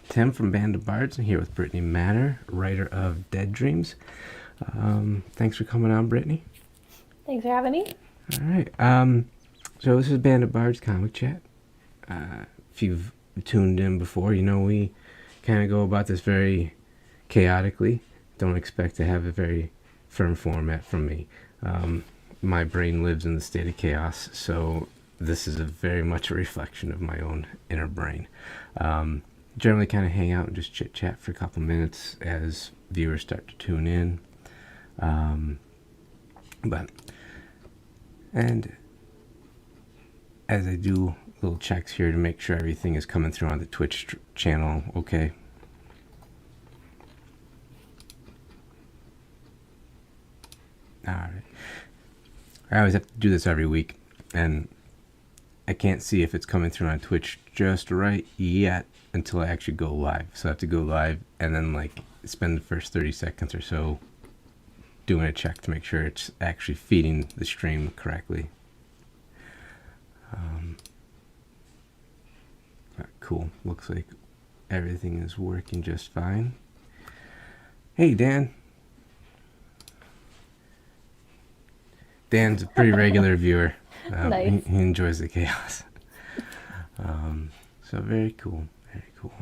Tim from Band of Bards. I'm here with Brittany Matter, writer of Dead Dreams. Thanks for coming on, Brittany. Thanks for having me. All right. So this is Band of Bards Comic Chat. If you've tuned in before, you know we kind of go about this very chaotically. Don't expect to have a very firm format from me. My brain lives in the state of chaos, so this is very much a reflection of my own inner brain. Generally kind of hang out and just chit chat for a couple minutes as viewers start to tune in. And as I do little checks here to make sure everything is coming through on the Twitch channel, okay. Alright. I always have to do this every week, and I can't see if it's coming through on Twitch just right yet until I actually go live. So I have to go live and then like spend the first 30 seconds or so doing a check to make sure it's actually feeding the stream correctly. Cool. Looks like everything is working just fine. Hey, Dan. Dan's a pretty regular viewer. Nice. He enjoys the chaos. So very cool. Very cool.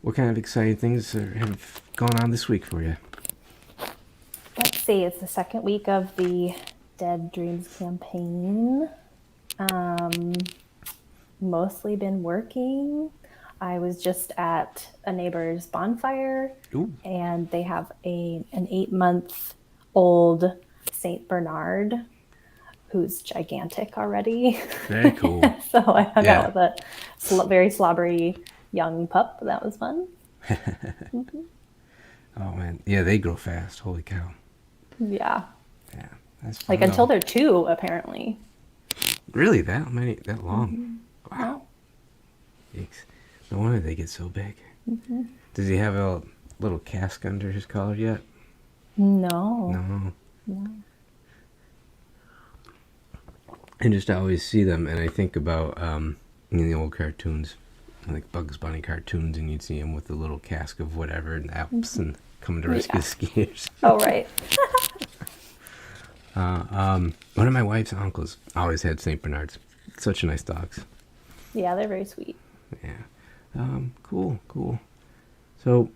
What kind of exciting things have gone on this week for you? Let's see, it's the second week of the Dead Dreams campaign. Mostly been working. I was just at a neighbor's bonfire. Ooh. And they have an 8-month-old Saint Bernard who's gigantic already. Very cool. So I hung out with a very slobbery young pup. That was fun. Mm-hmm. Oh man, yeah, they grow fast. Holy cow. Yeah. Yeah, that's fun. Like until they're 2, apparently. Really, that long? Mm-hmm. Wow. Yikes. No wonder they get so big. Mm-hmm. Does he have a little cask under his collar yet? No. I just always see them, and I think about in the old cartoons, like Bugs Bunny cartoons, and you'd see him with a little cask of whatever in the Alps and coming to rescue the skiers. Oh, right. One of my wife's uncles always had Saint Bernards. Such nice dogs. Yeah, they're very sweet. Yeah. Cool. So,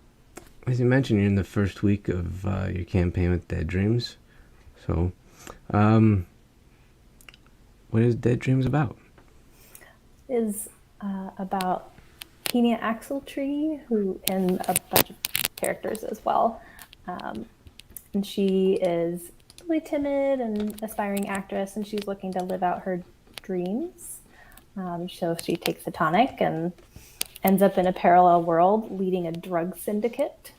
as you mentioned, you're in the first week of your campaign with Dead Dreams. So, what is Dead Dreams about? Is about Kenia Axeltree, who and a bunch of characters as well. And she is really timid and aspiring actress, and she's looking to live out her dreams. So she takes a tonic and ends up in a parallel world leading a drug syndicate.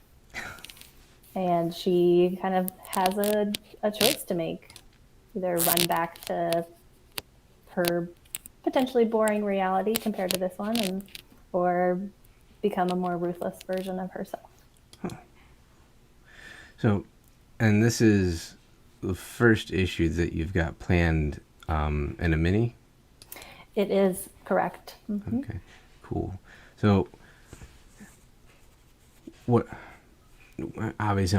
And she kind of has a choice to make. Either run back to her potentially boring reality compared to this one, or become a more ruthless version of herself. Huh. So, and this is the first issue that you've got planned in a mini? It is correct. Mm-hmm. Okay, cool. So, what? Obviously,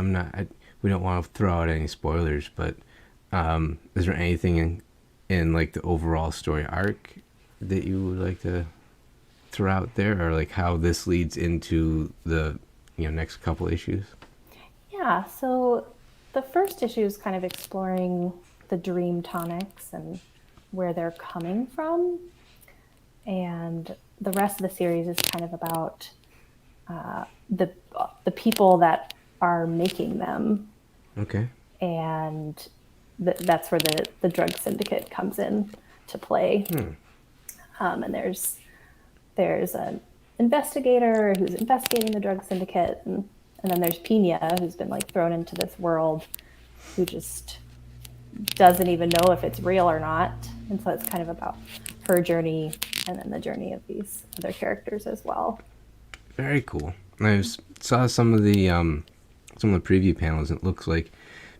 we don't want to throw out any spoilers, but is there anything in like the overall story arc that you would like to throw out there, or like how this leads into the next couple issues? Yeah. So the first issue is kind of exploring the dream tonics and where they're coming from, and the rest of the series is kind of about the people that are making them. Okay. And that's where the drug syndicate comes in to play. And there's an investigator who's investigating the drug syndicate, and then there's Pina, who's been like thrown into this world, who just doesn't even know if it's real or not. And so it's kind of about her journey and then the journey of these other characters as well. Very cool. I saw some of the preview panels. It looks like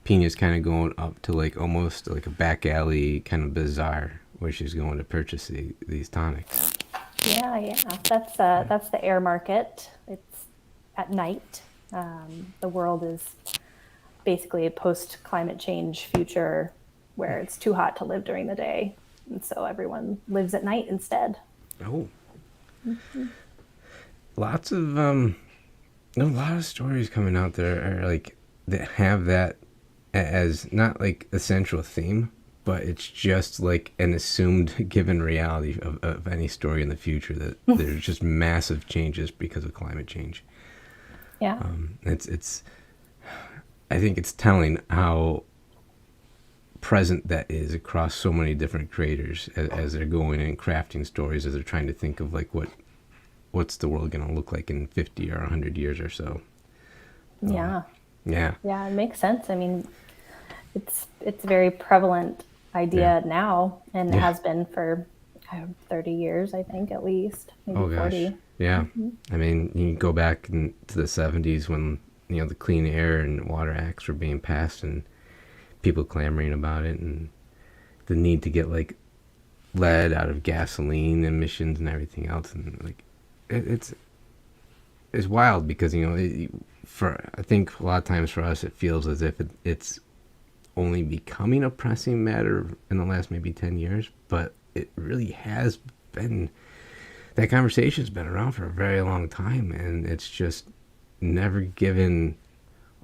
Pina's kind of going up to like almost like a back alley kind of bazaar where she's going to purchase these tonics. Yeah. That's the air market. It's at night. The world is basically a post climate change future where it's too hot to live during the day, and so everyone lives at night instead. Oh, Mm-hmm. lots of there's a lot of stories coming out there are like that have that as not like a central theme, but it's just like an assumed given reality of any story in the future that there's just massive changes because of climate change. Yeah. It's I think it's telling how present that is across so many different creators as they're going and crafting stories, as they're trying to think of like what's the world going to look like in 50 or 100 years or so. Yeah. Yeah. Yeah, it makes sense. I mean, it's a very prevalent idea now, and it Yeah. has been for 30 years, I think, at least, maybe Oh gosh. 40. Yeah. Mm-hmm. I mean, you can go back to the 70s when, the Clean Air and Water Acts were being passed and people clamoring about it, and the need to get like lead out of gasoline emissions and everything else. And like, it's wild because, for, I think a lot of times for us, it feels as if it's only becoming a pressing matter in the last maybe 10 years, but it really has been, that conversation's been around for a very long time, and it's just never given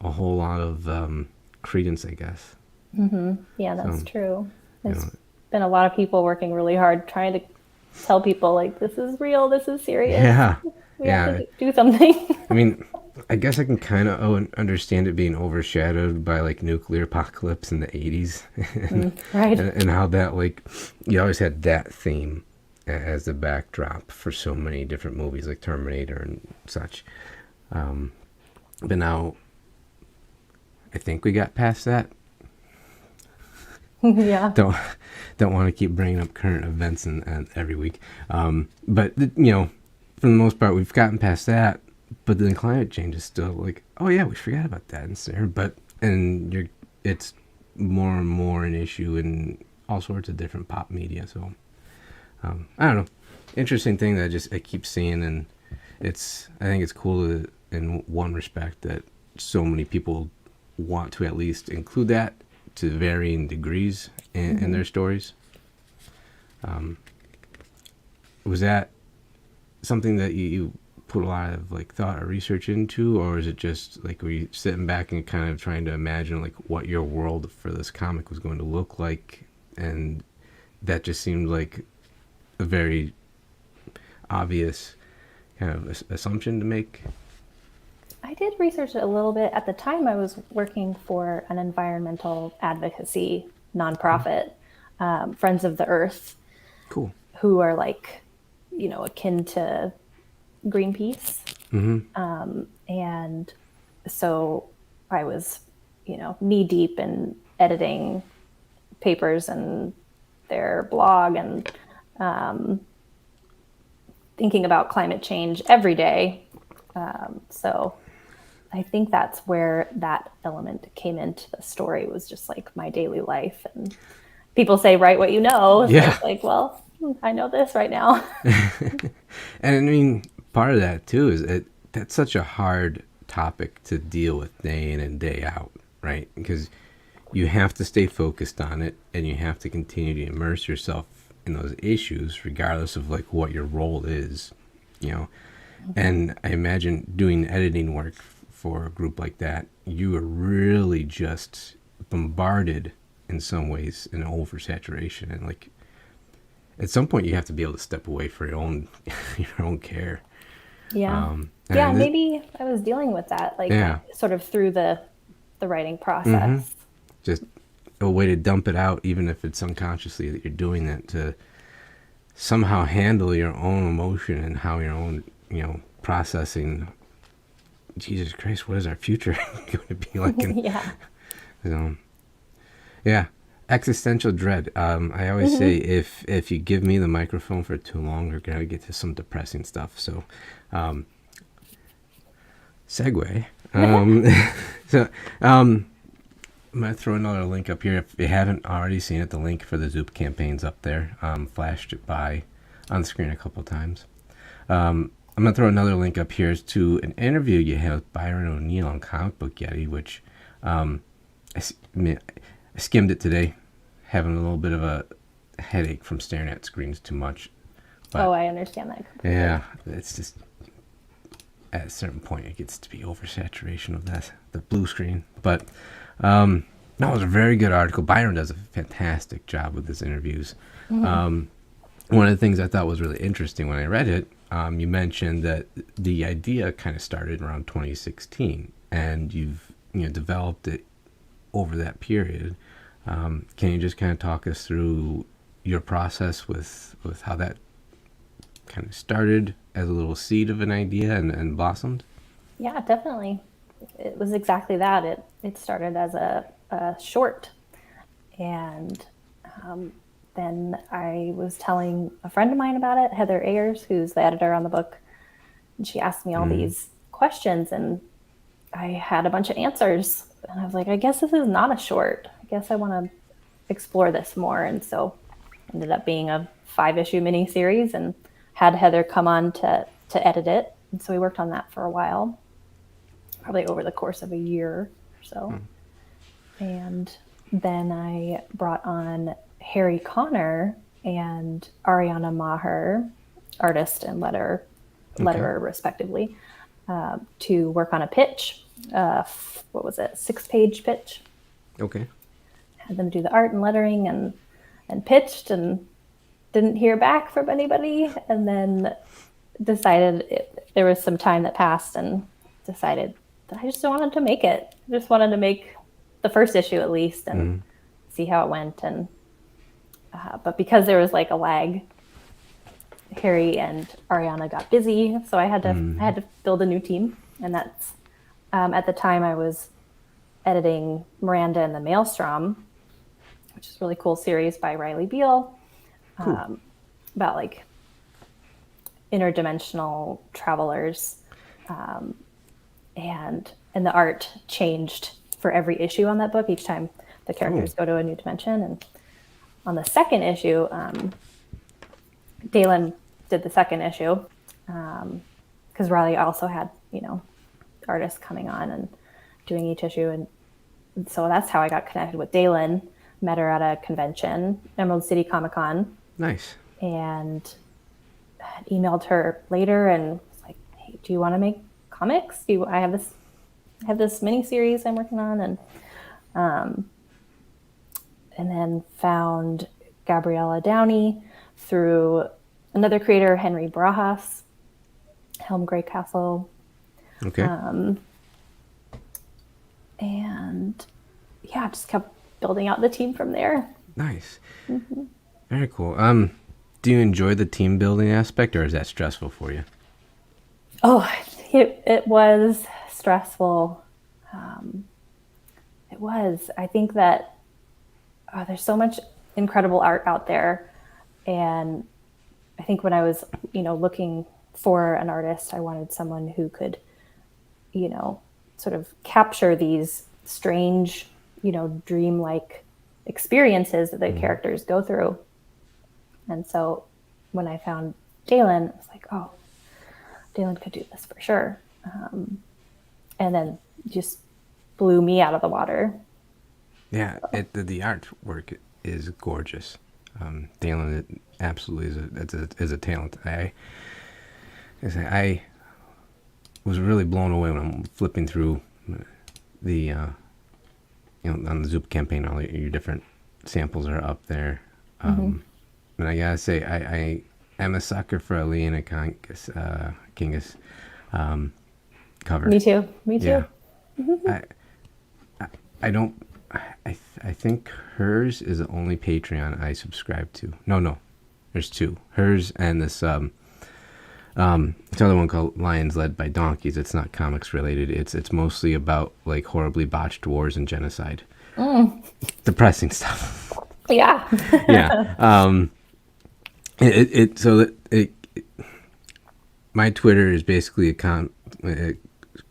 a whole lot of credence, I guess. Mm-hmm. Yeah, that's So, true. you There's know, been a lot of people working really hard trying to tell people, like, this is real, this is serious, yeah, we have yeah. to do something. I mean, I guess I can kind of understand it being overshadowed by like nuclear apocalypse in the 80s Right. and how that, like, you always had that theme as the backdrop for so many different movies like Terminator and such. But now I think we got past that. Yeah. Don't want to keep bringing up current events and every week. But for the most part, we've gotten past that. But then climate change is still like, oh yeah, we forgot about that. It's more and more an issue in all sorts of different pop media. So I don't know. Interesting thing that I keep seeing, and I think it's cool in one respect that so many people want to at least include that to varying degrees in their stories. Was that something that you put a lot of like thought or research into, or is it just like were you sitting back and kind of trying to imagine like what your world for this comic was going to look like, and that just seemed like a very obvious kind of assumption to make? I did research it a little bit. At the time, I was working for an environmental advocacy nonprofit, Friends of the Earth, Cool. who are like, akin to Greenpeace. And so I was, knee deep in editing papers and their blog and thinking about climate change every day. So I think that's where that element came into the story, was just like my daily life. And people say, write what you know. So Yeah. it's like, well, I know this right now. And I mean, part of that too is that's such a hard topic to deal with day in and day out, right? Because you have to stay focused on it, and you have to continue to immerse yourself in those issues, regardless of like what your role is, And I imagine doing editing work for a group like that, you are really just bombarded in some ways in oversaturation, and like at some point you have to be able to step away for your own care. Yeah. And Yeah, maybe I was dealing with that, like sort of through the writing process. Just a way to dump it out, even if it's unconsciously that you're doing that, to somehow handle your own emotion and how your own, processing, Jesus Christ, what is our future going to be like? Yeah. So, yeah, existential dread. I always say if you give me the microphone for too long, we're going to get to some depressing stuff. So, segue. I'm going to throw another link up here. If you haven't already seen it, the link for the Zoop campaign's up there. Flashed it by on the screen a couple of times. I'm gonna throw another link up here to an interview you had with Byron O'Neill on Comic Book Yeti, which I skimmed it today, having a little bit of a headache from staring at screens too much. But, I understand that completely. Yeah, it's just at a certain point it gets to be oversaturation of the blue screen. But no, it was a very good article. Byron does a fantastic job with his interviews. One of the things I thought was really interesting when I read it, you mentioned that the idea kind of started around 2016, and you've developed it over that period. Can you just kind of talk us through your process with how that kind of started as a little seed of an idea and blossomed? Yeah, definitely. It was exactly that. It started as a short, and then I was telling a friend of mine about it, Heather Ayers, who's the editor on the book, and she asked me all these questions, and I had a bunch of answers. And I was like, I guess this is not a short. I guess I want to explore this more. And so it ended up being a 5-issue miniseries, and had Heather come on to edit it. And so we worked on that for a while, probably over the course of a year or so. And then I brought on Harry Connor and Ariana Maher, artist and letterer respectively, to work on a pitch. What was it? 6-page pitch. Okay. Had them do the art and lettering and pitched, and didn't hear back from anybody. And then decided there was some time that passed, and decided that I just wanted to make it. I just wanted to make the first issue at least, and see how it went. And but because there was like a lag, Harry and Ariana got busy, so I had to build a new team. And that's at the time I was editing Miranda and the Maelstrom, which is a really cool series by Riley Beale, about like interdimensional travelers, and the art changed for every issue on that book. Each time the characters go to a new dimension. And on the second issue, Dalen did the second issue, because Riley also had, artists coming on and doing each issue. And so that's how I got connected with Dalen. Met her at a convention, Emerald City Comic Con. Nice. And emailed her later and was like, hey, do you want to make comics? I have this mini series I'm working on. And then found Gabriella Downey through another creator, Henry Barajas, Helm Greycastle. Okay. And yeah, just kept building out the team from there. Nice. Very cool. Do you enjoy the team building aspect, or is that stressful for you? Oh, it was stressful. It was. I think that there's so much incredible art out there. And I think when I was, looking for an artist, I wanted someone who could, sort of capture these strange, dreamlike experiences that the characters go through. And so when I found Dalen, I was like, oh, Dalen could do this for sure. And then just blew me out of the water. Yeah, the artwork is gorgeous. Dalen absolutely is a talent. I was really blown away when I'm flipping through the on the Zoop campaign. All your different samples are up there. And I gotta say, I am a sucker for a Leona Kingus cover. Me too. Yeah. I don't. I think hers is the only Patreon I subscribe to. No, there's two. Hers and this this other one called Lions Led by Donkeys. It's not comics related. It's mostly about like horribly botched wars and genocide. Depressing stuff. Yeah. Yeah. My Twitter is basically a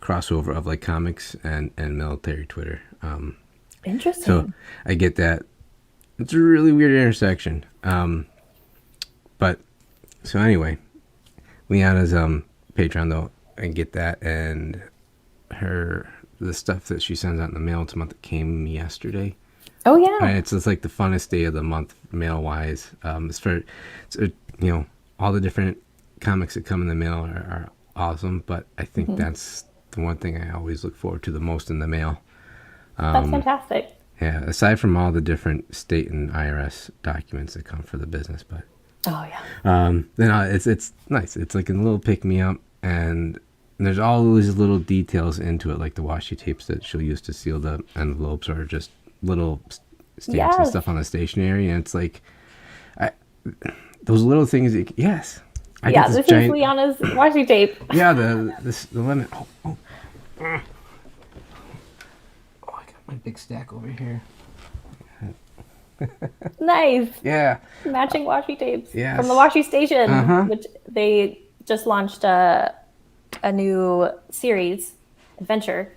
crossover of like comics and military Twitter. Interesting. So I get that. It's a really weird intersection. But so anyway, Liana's Patreon though, and get that, and the stuff that she sends out in the mail once a month that came yesterday. Oh yeah. And it's just like the funnest day of the month mail wise. All the different comics that come in the mail are awesome, but I think that's the one thing I always look forward to the most in the mail. That's fantastic. Yeah, aside from all the different state and IRS documents that come for the business, but Oh yeah. it's nice. It's like a little pick me up, and there's all these little details into it, like the washi tapes that she'll use to seal the envelopes, or just little stamps and stuff on the stationery, and it's like, those little things. Yes. This is Liana's washi tape. Yeah, the lemon. Oh, I got my big stack over here. Nice. Yeah. Matching washi tapes. Yes. From the washi station, which they just launched a new series. Adventure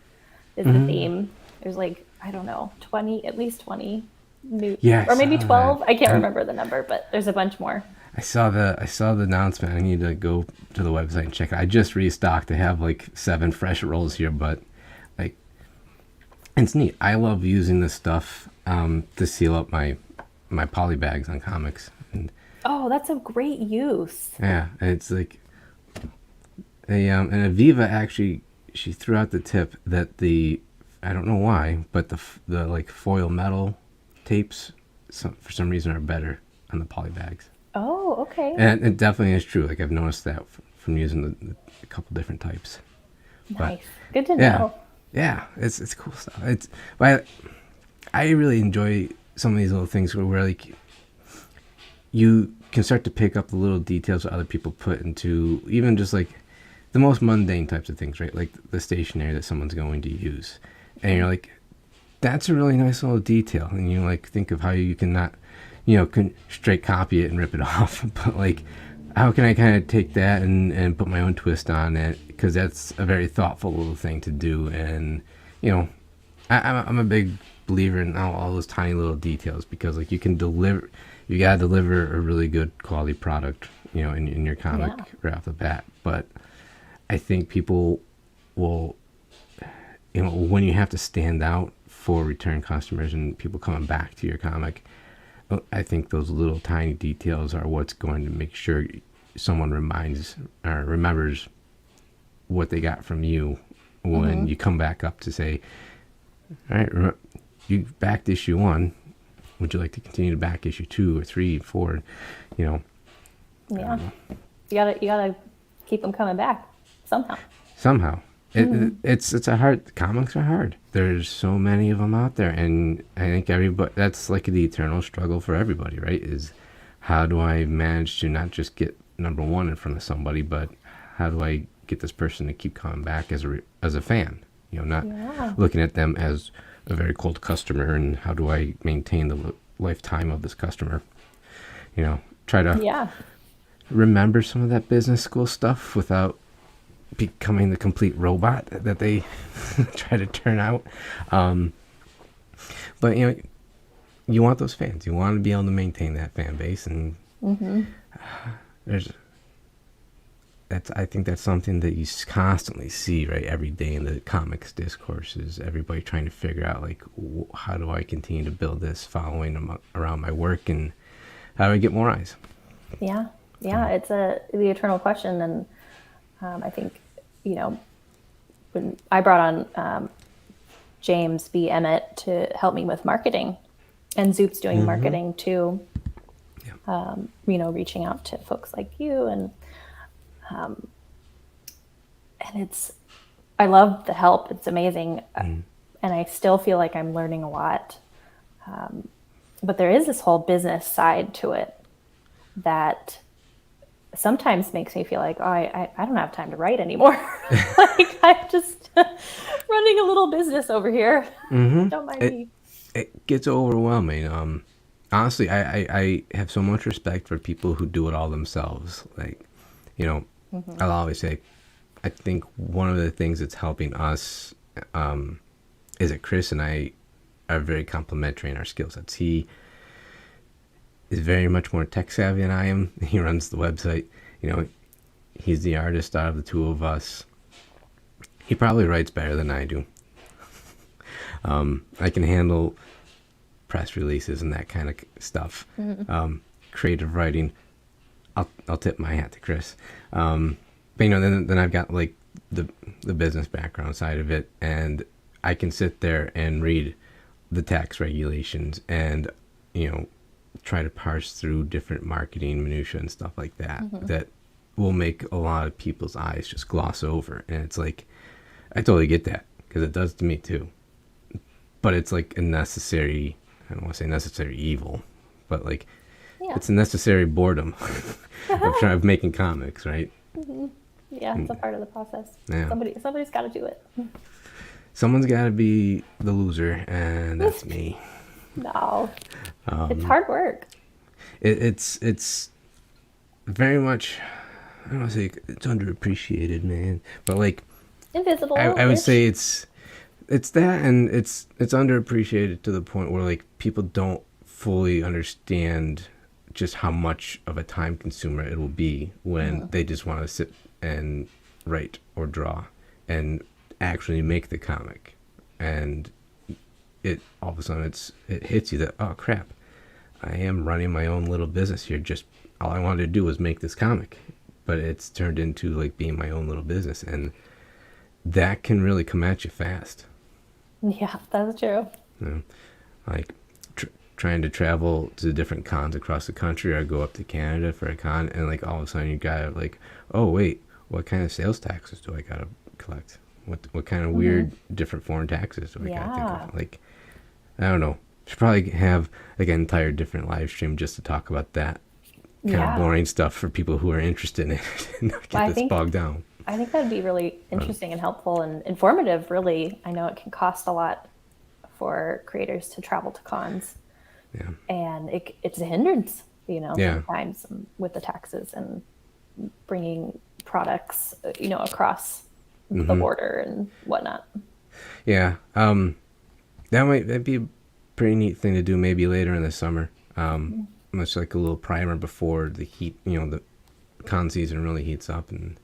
is the theme. There's like, I don't know, at least 20 new, or maybe 12. I can't remember the number, but there's a bunch more. I saw the announcement. I need to go to the website and check it. I just restocked. I have like 7 fresh rolls here, but like, it's neat. I love using this stuff to seal up my poly bags on comics. And that's a great use. yeah, and it's like and Aviva actually, she threw out the tip that I don't know why, but the like foil metal tapes for some reason are better on the poly bags. Oh, okay. And it definitely is true. Like, I've noticed that from using a couple different types. Nice. Good to know. Yeah, it's cool stuff. But I really enjoy some of these little things where like you can start to pick up the little details that other people put into even just like the most mundane types of things, right? Like the stationery that someone's going to use. And you're like, that's a really nice little detail. And you like think of how you can not, can straight copy it and rip it off. But like, how can I kind of take that and put my own twist on it? Because that's a very thoughtful little thing to do. And, I'm a big believer in all those tiny little details, because like you gotta deliver a really good quality product, in your comic right off the bat. But I think people will, when you have to stand out for return customers and people coming back to your comic, I think those little tiny details are what's going to make sure someone remembers what they got from you when you come back up to say, all right, you backed issue 1. Would you like to continue to back issue 2 or 3, 4? Yeah. You gotta keep them coming back somehow. It's a hard. Comics are hard. There's so many of them out there, and I think everybody. That's like the eternal struggle for everybody, right? Is how do I manage to not just get number 1 in front of somebody, but how do I get this person to keep coming back as a fan? Not looking at them as a very cold customer, and how do I maintain the lifetime of this customer? Try to remember some of that business school stuff without becoming the complete robot that they try to turn out. But you want those fans. You want to be able to maintain that fan base, and I think that's something that you constantly see right every day in the comics discourse, is everybody trying to figure out like, how do I continue to build this following around my work, and how do I get more eyes? Yeah, it's the eternal question. And I think, when I brought on James B. Emmett to help me with marketing, and Zoop's doing marketing too, reaching out to folks like you, and I love the help. It's amazing. And I still feel like I'm learning a lot. But there is this whole business side to it that sometimes makes me feel like, I don't have time to write anymore. Like, I'm just running a little business over here. Don't mind me. It gets overwhelming. Honestly, I have so much respect for people who do it all themselves. Like, I'll always say, I think one of the things that's helping us is that Chris and I are very complementary in our skill sets. He is very much more tech savvy than I am. He runs the website. he's the artist out of the two of us. He probably writes better than I do. I can handle press releases and that kind of stuff. Creative writing, I'll tip my hat to Chris. But then I've got like the business background side of it, and I can sit there and read the tax regulations and try to parse through different marketing minutia and stuff like that that will make a lot of people's eyes just gloss over. And it's like, I totally get that, because it does to me too. But it's like a necessary, I don't want to say necessary evil, but like, it's a necessary boredom of making comics, right? Yeah, it's a part of the process. Yeah. Somebody's got to do it. Someone's got to be the loser, and that's me. No, it's hard work. It's very much, I don't want to say it's underappreciated, man, but like Invisible. I would say it's that, and it's underappreciated to the point where like people don't fully understand just how much of a time consumer it will be when they just want to sit and write or draw and actually make the comic. And it all of a sudden it hits you that, oh crap, I am running my own little business here. Just all I wanted to do was make this comic, but it's turned into like being my own little business, and that can really come at you fast. Yeah, that's true. Like trying to travel to different cons across the country, or go up to Canada for a con, and like all of a sudden you gotta like, oh wait, what kind of sales taxes do I gotta collect? What kind of weird different foreign taxes do I gotta think of? Like, I don't know. Should probably have like an entire different live stream just to talk about that kind of boring stuff for people who are interested in it and not get this bogged down. I think that'd be really interesting and helpful and informative, really. I know it can cost a lot for creators to travel to cons. Yeah. And it's a hindrance, sometimes with the taxes and bringing products, across the border and whatnot. Yeah. That'd be a pretty neat thing to do maybe later in the summer. Much like a little primer before the heat, the con season really heats up, and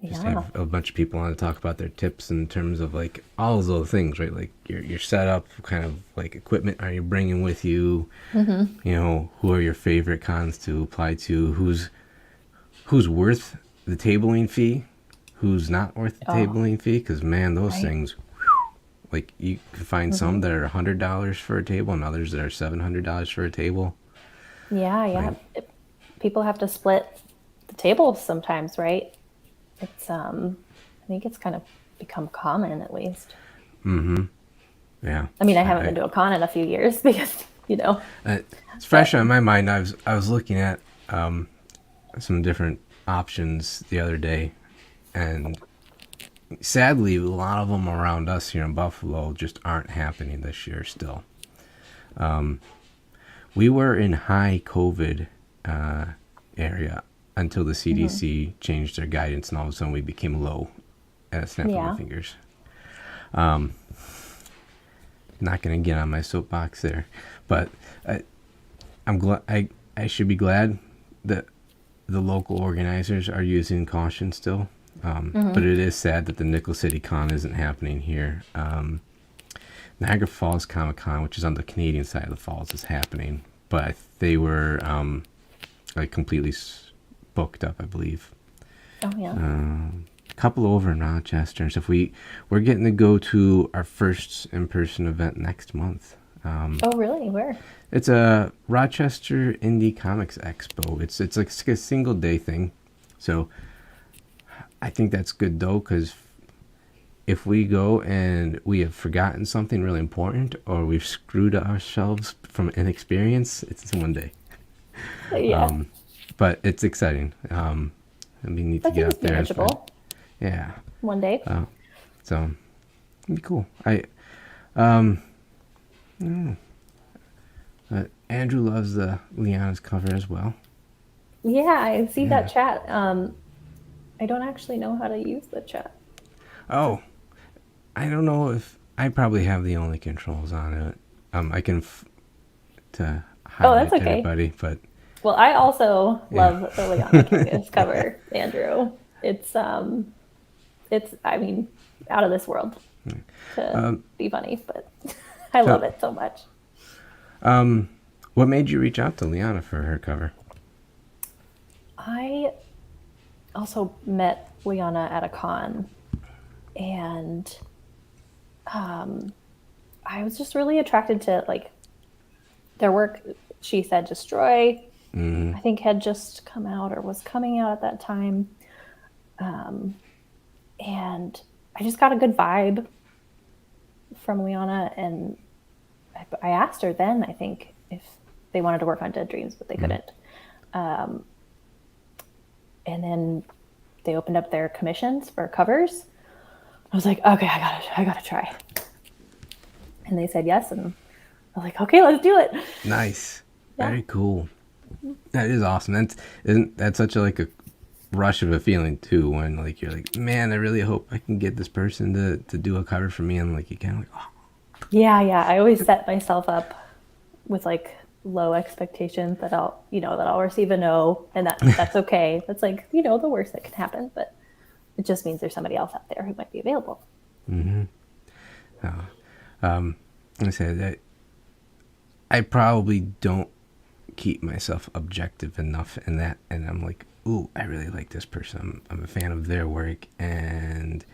just have a bunch of people on to talk about their tips in terms of like all those little things, right? Like your setup, kind of like equipment are you bringing with you? Who are your favorite cons to apply to? Who's worth the tabling fee? Who's not worth the tabling fee? Because man, those things, like you can find some that are $100 for a table, and others that are $700 for a table. Yeah. People have to split the tables sometimes, right? It's I think it's kind of become common, at least. Yeah. I mean, I haven't been to a con in a few years because it's fresh on my mind. I was looking at some different options the other day, and sadly a lot of them around us here in Buffalo just aren't happening this year still. We were in high COVID area until the CDC changed their guidance, and all of a sudden we became low at a snap of my fingers. Not going to get on my soapbox there, but I'm glad. I should be glad that the local organizers are using caution still. But it is sad that the Nickel City Con isn't happening here. Niagara Falls Comic Con, which is on the Canadian side of the falls, is happening, but they were like completely booked up, I believe. Oh yeah. A couple over in Rochester, and so we're getting to go to our first in-person event next month. Oh really? Where? It's a Rochester Indie Comics Expo. It's like a single day thing, so I think that's good though, because if we go and we have forgotten something really important, or we've screwed ourselves from inexperience, it's one day. Yeah. But it's exciting. It'd be neat to get out there. Manageable. Yeah. One day. So it'd be cool. Andrew loves the Liana's cover as well. Yeah, I see that chat. I don't actually know how to use the chat. Oh, I don't know if I probably have the only controls on it. I can to highlight that's okay. everybody, but Well, I also love the Liana Kangas cover, Andrew. It's I mean, out of this world to be funny, but I love it so much. What made you reach out to Liana for her cover? I also met Liana at a con, and I was just really attracted to like their work. She Said Destroy, I think had just come out or was coming out at that time. And I just got a good vibe from Liana, and I asked her then, I think, if they wanted to work on Dead Dreams, but they couldn't. And then they opened up their commissions for covers. I was like, okay, I gotta try. And they said yes, and I was like, okay, let's do it. Nice. Yeah. Very cool. That is awesome. That's such a like a rush of a feeling too, when like you're like, man, I really hope I can get this person to do a cover for me, and like you kind of like, oh. Yeah. I always set myself up with like low expectations that I'll receive a no, and that's okay. That's like, the worst that can happen, but it just means there's somebody else out there who might be available. I said that I probably don't keep myself objective enough in that, and I'm like, ooh, I really like this person. I'm a fan of their work, and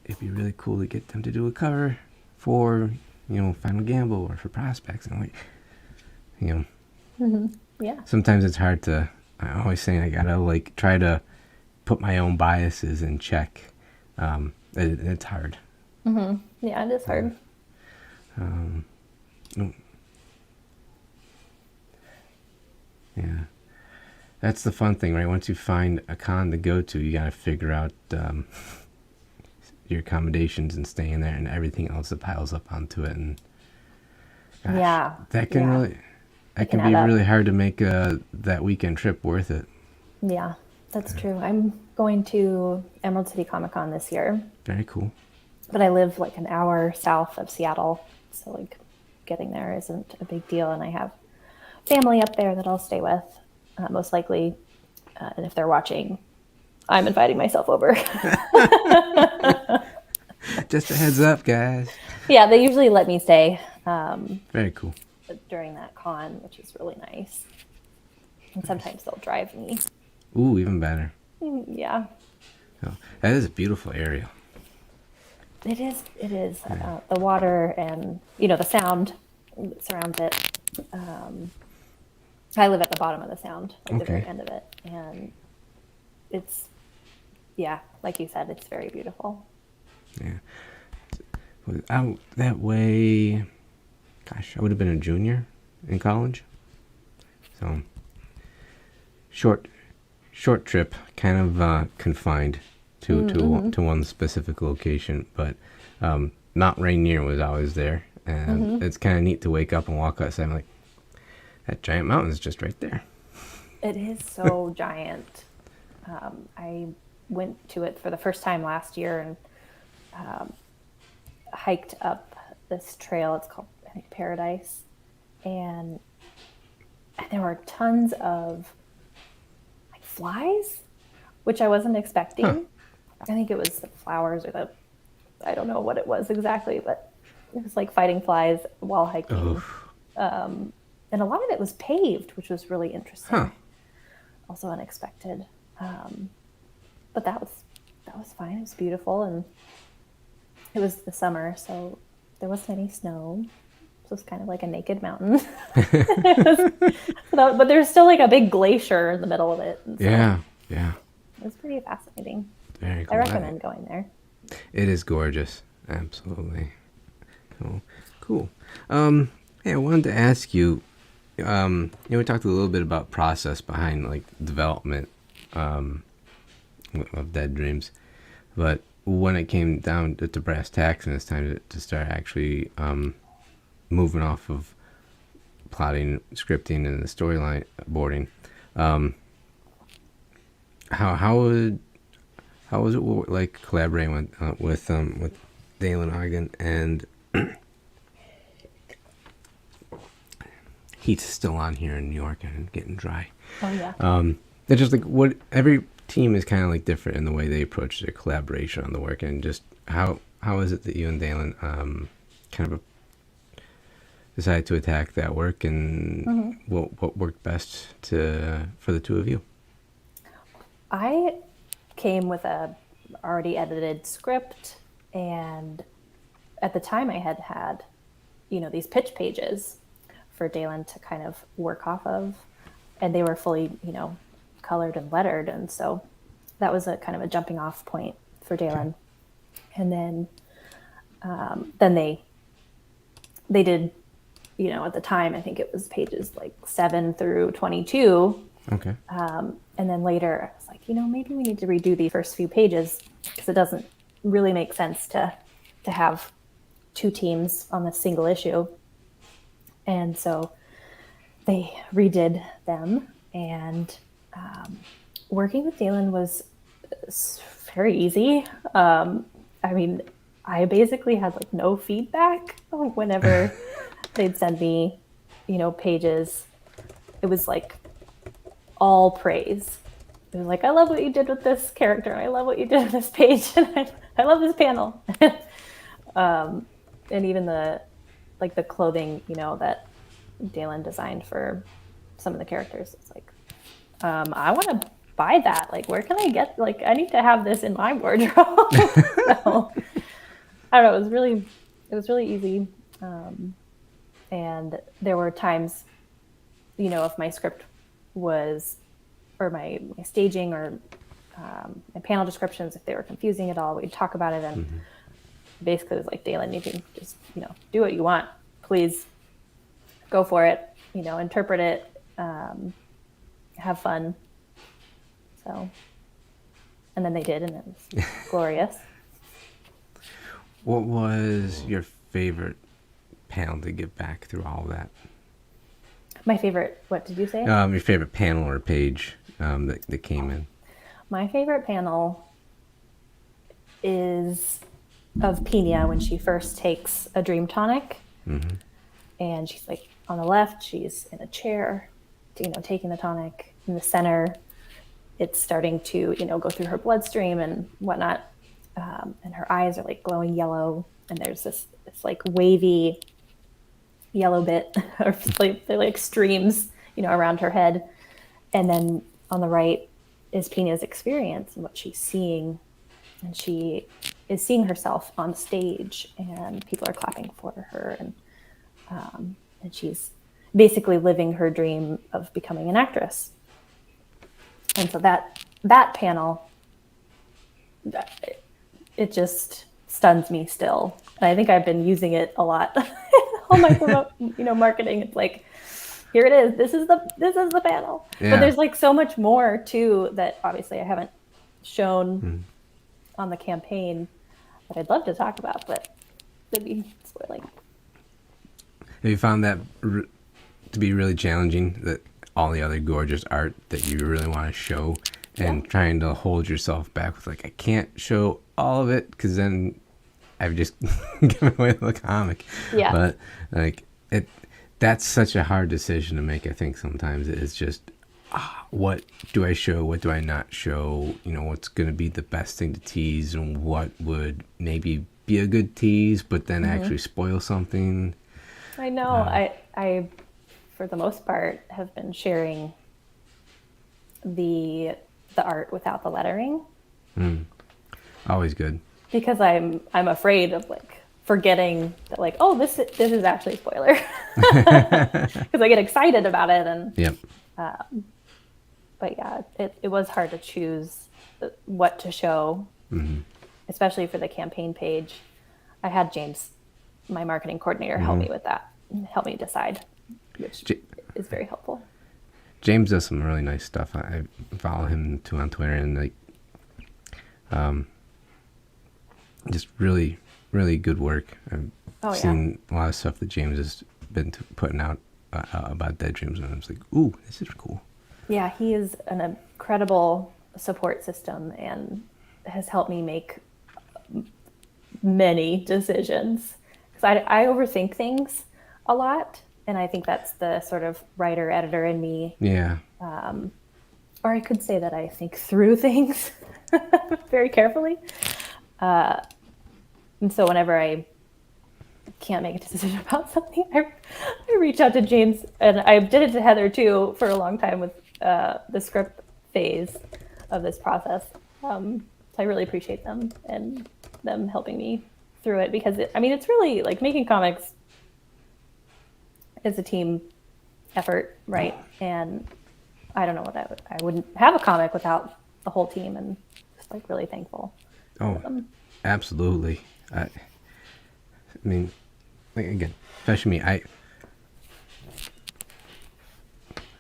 it'd be really cool to get them to do a cover for, Final Gamble or for Prospects. And I'm like, Yeah. Sometimes it's hard to. I always say I gotta like try to put my own biases in check. It's hard. Yeah, it is hard. Yeah, that's the fun thing, right? Once you find a con to go to, you gotta figure out your accommodations and staying there, and everything else that piles up onto it. And gosh, that can really, that can be really hard to make that weekend trip worth it. Yeah, that's true. I'm going to Emerald City Comic Con this year. Very cool. But I live like an hour south of Seattle, so like getting there isn't a big deal, and I have family up there that I'll stay with, most likely. And if they're watching, I'm inviting myself over. Just a heads up, guys. Yeah, they usually let me stay. Very cool. During that con, which is really nice. And sometimes they'll drive me. Ooh, even better. Yeah. Oh, that is a beautiful area. It is. Yeah. The water and, the sound that surrounds it. I live at the bottom of the sound, like the very end of it. And it's, like you said, it's very beautiful. Yeah. Out that way, gosh, I would have been a junior in college. So, short trip, kind of confined to one specific location, but Mount Rainier was always there, and it's kind of neat to wake up and walk outside. I'm like, that giant mountain is just right there. It is so giant. I went to it for the first time last year and hiked up this trail. It's called, I think, Paradise, and there were tons of like flies, which I wasn't expecting. Huh. I think it was the flowers or I don't know what it was exactly, but it was like fighting flies while hiking. And a lot of it was paved, which was really interesting. Huh. Also unexpected. But that was fine. It was beautiful, and it was the summer, so there wasn't any snow. So it was kind of like a naked mountain. But there's still like a big glacier in the middle of it. So yeah. It was pretty fascinating. Very cool. I recommend going there. It is gorgeous. Absolutely. Cool. Hey, I wanted to ask you, we talked a little bit about process behind like development of Dead Dreams, but when it came down to brass tacks and it's time to start actually moving off of plotting, scripting, and the storyline boarding, how was it like collaborating with Dalen Ogden and heat's still on here in New York and getting dry. Oh yeah. They're just like what every team is kind of like different in the way they approach their collaboration on the work, and just how is it that you and Dalen kind of decided to attack that work, and what worked best for the two of you? I came with a already edited script, and at the time I had these pitch pages for Dalen to kind of work off of, and they were fully colored and lettered, and so that was a kind of a jumping off point for Dalen. And then they did, at the time I think it was pages like 7 through 22. Okay. And then later I was like, maybe we need to redo the first few pages, because it doesn't really make sense to have two teams on this single issue. And so they redid them, and working with Dalen was very easy. I mean, I basically had like no feedback whenever they'd send me, pages. It was like all praise. It was like, I love what you did with this character. I love what you did with this page. And I love this panel. And even the clothing, that Dalen designed for some of the characters. It's like, I want to buy that. Like, where can I get, I need to have this in my wardrobe. So, I don't know. It was really easy. And there were times, if my script was, or my staging or my panel descriptions, if they were confusing at all, we'd talk about it. And basically it was like, Dalen, you can just, do what you want. Please go for it, interpret it, have fun. So, and then they did, and it was glorious. What was your favorite panel to get back through all of that? My favorite, what did you say? Your favorite panel or page that came in. My favorite panel is of Pina when she first takes a dream tonic. And she's like on the left, she's in a chair, taking the tonic. In the center, it's starting to, go through her bloodstream and whatnot. And her eyes are like glowing yellow. And there's this like wavy yellow bit, or they're like streams, around her head. And then on the right is Pina's experience and what she's seeing. And she is seeing herself on stage, and people are clapping for her. And she's basically living her dream of becoming an actress. And so that panel, it just stuns me still. And I think I've been using it a lot on my marketing. It's like, here it is. This is the panel. Yeah. But there's like so much more too that obviously I haven't shown on the campaign that I'd love to talk about, but it'd be spoiling. Have you found that to be really challenging, that all the other gorgeous art that you really want to show, and trying to hold yourself back with like, I can't show all of it because then I've just given away the comic. Yeah. But like that's such a hard decision to make. I think sometimes it's just, what do I show? What do I not show? What's going to be the best thing to tease, and what would maybe be a good tease, but then actually spoil something. I know. I, for the most part, have been sharing the art without the lettering. Always good. Because I'm afraid of like forgetting that, like, oh, this is actually a spoiler. Because I get excited about it, and but yeah, it was hard to choose what to show, especially for the campaign page. I had James, my marketing coordinator, help me with that, help me decide, which is very helpful. James does some really nice stuff. I follow him too on Twitter, and like, just really, really good work. I've seen a lot of stuff that James has been putting out about Dead Dreams, and I was like, ooh, this is cool. Yeah, he is an incredible support system and has helped me make many decisions. Because I overthink things a lot, and I think that's the sort of writer editor in me. Yeah. Or I could say that I think through things very carefully. And so whenever I can't make a decision about something, I reach out to James, and I did it to Heather too for a long time with the script phase of this process. So I really appreciate them and them helping me through it, because it's really like making comics is a team effort, right? And I don't know what I wouldn't have a comic without the whole team, and just like really thankful. Oh, absolutely. I mean, like, again, especially me, I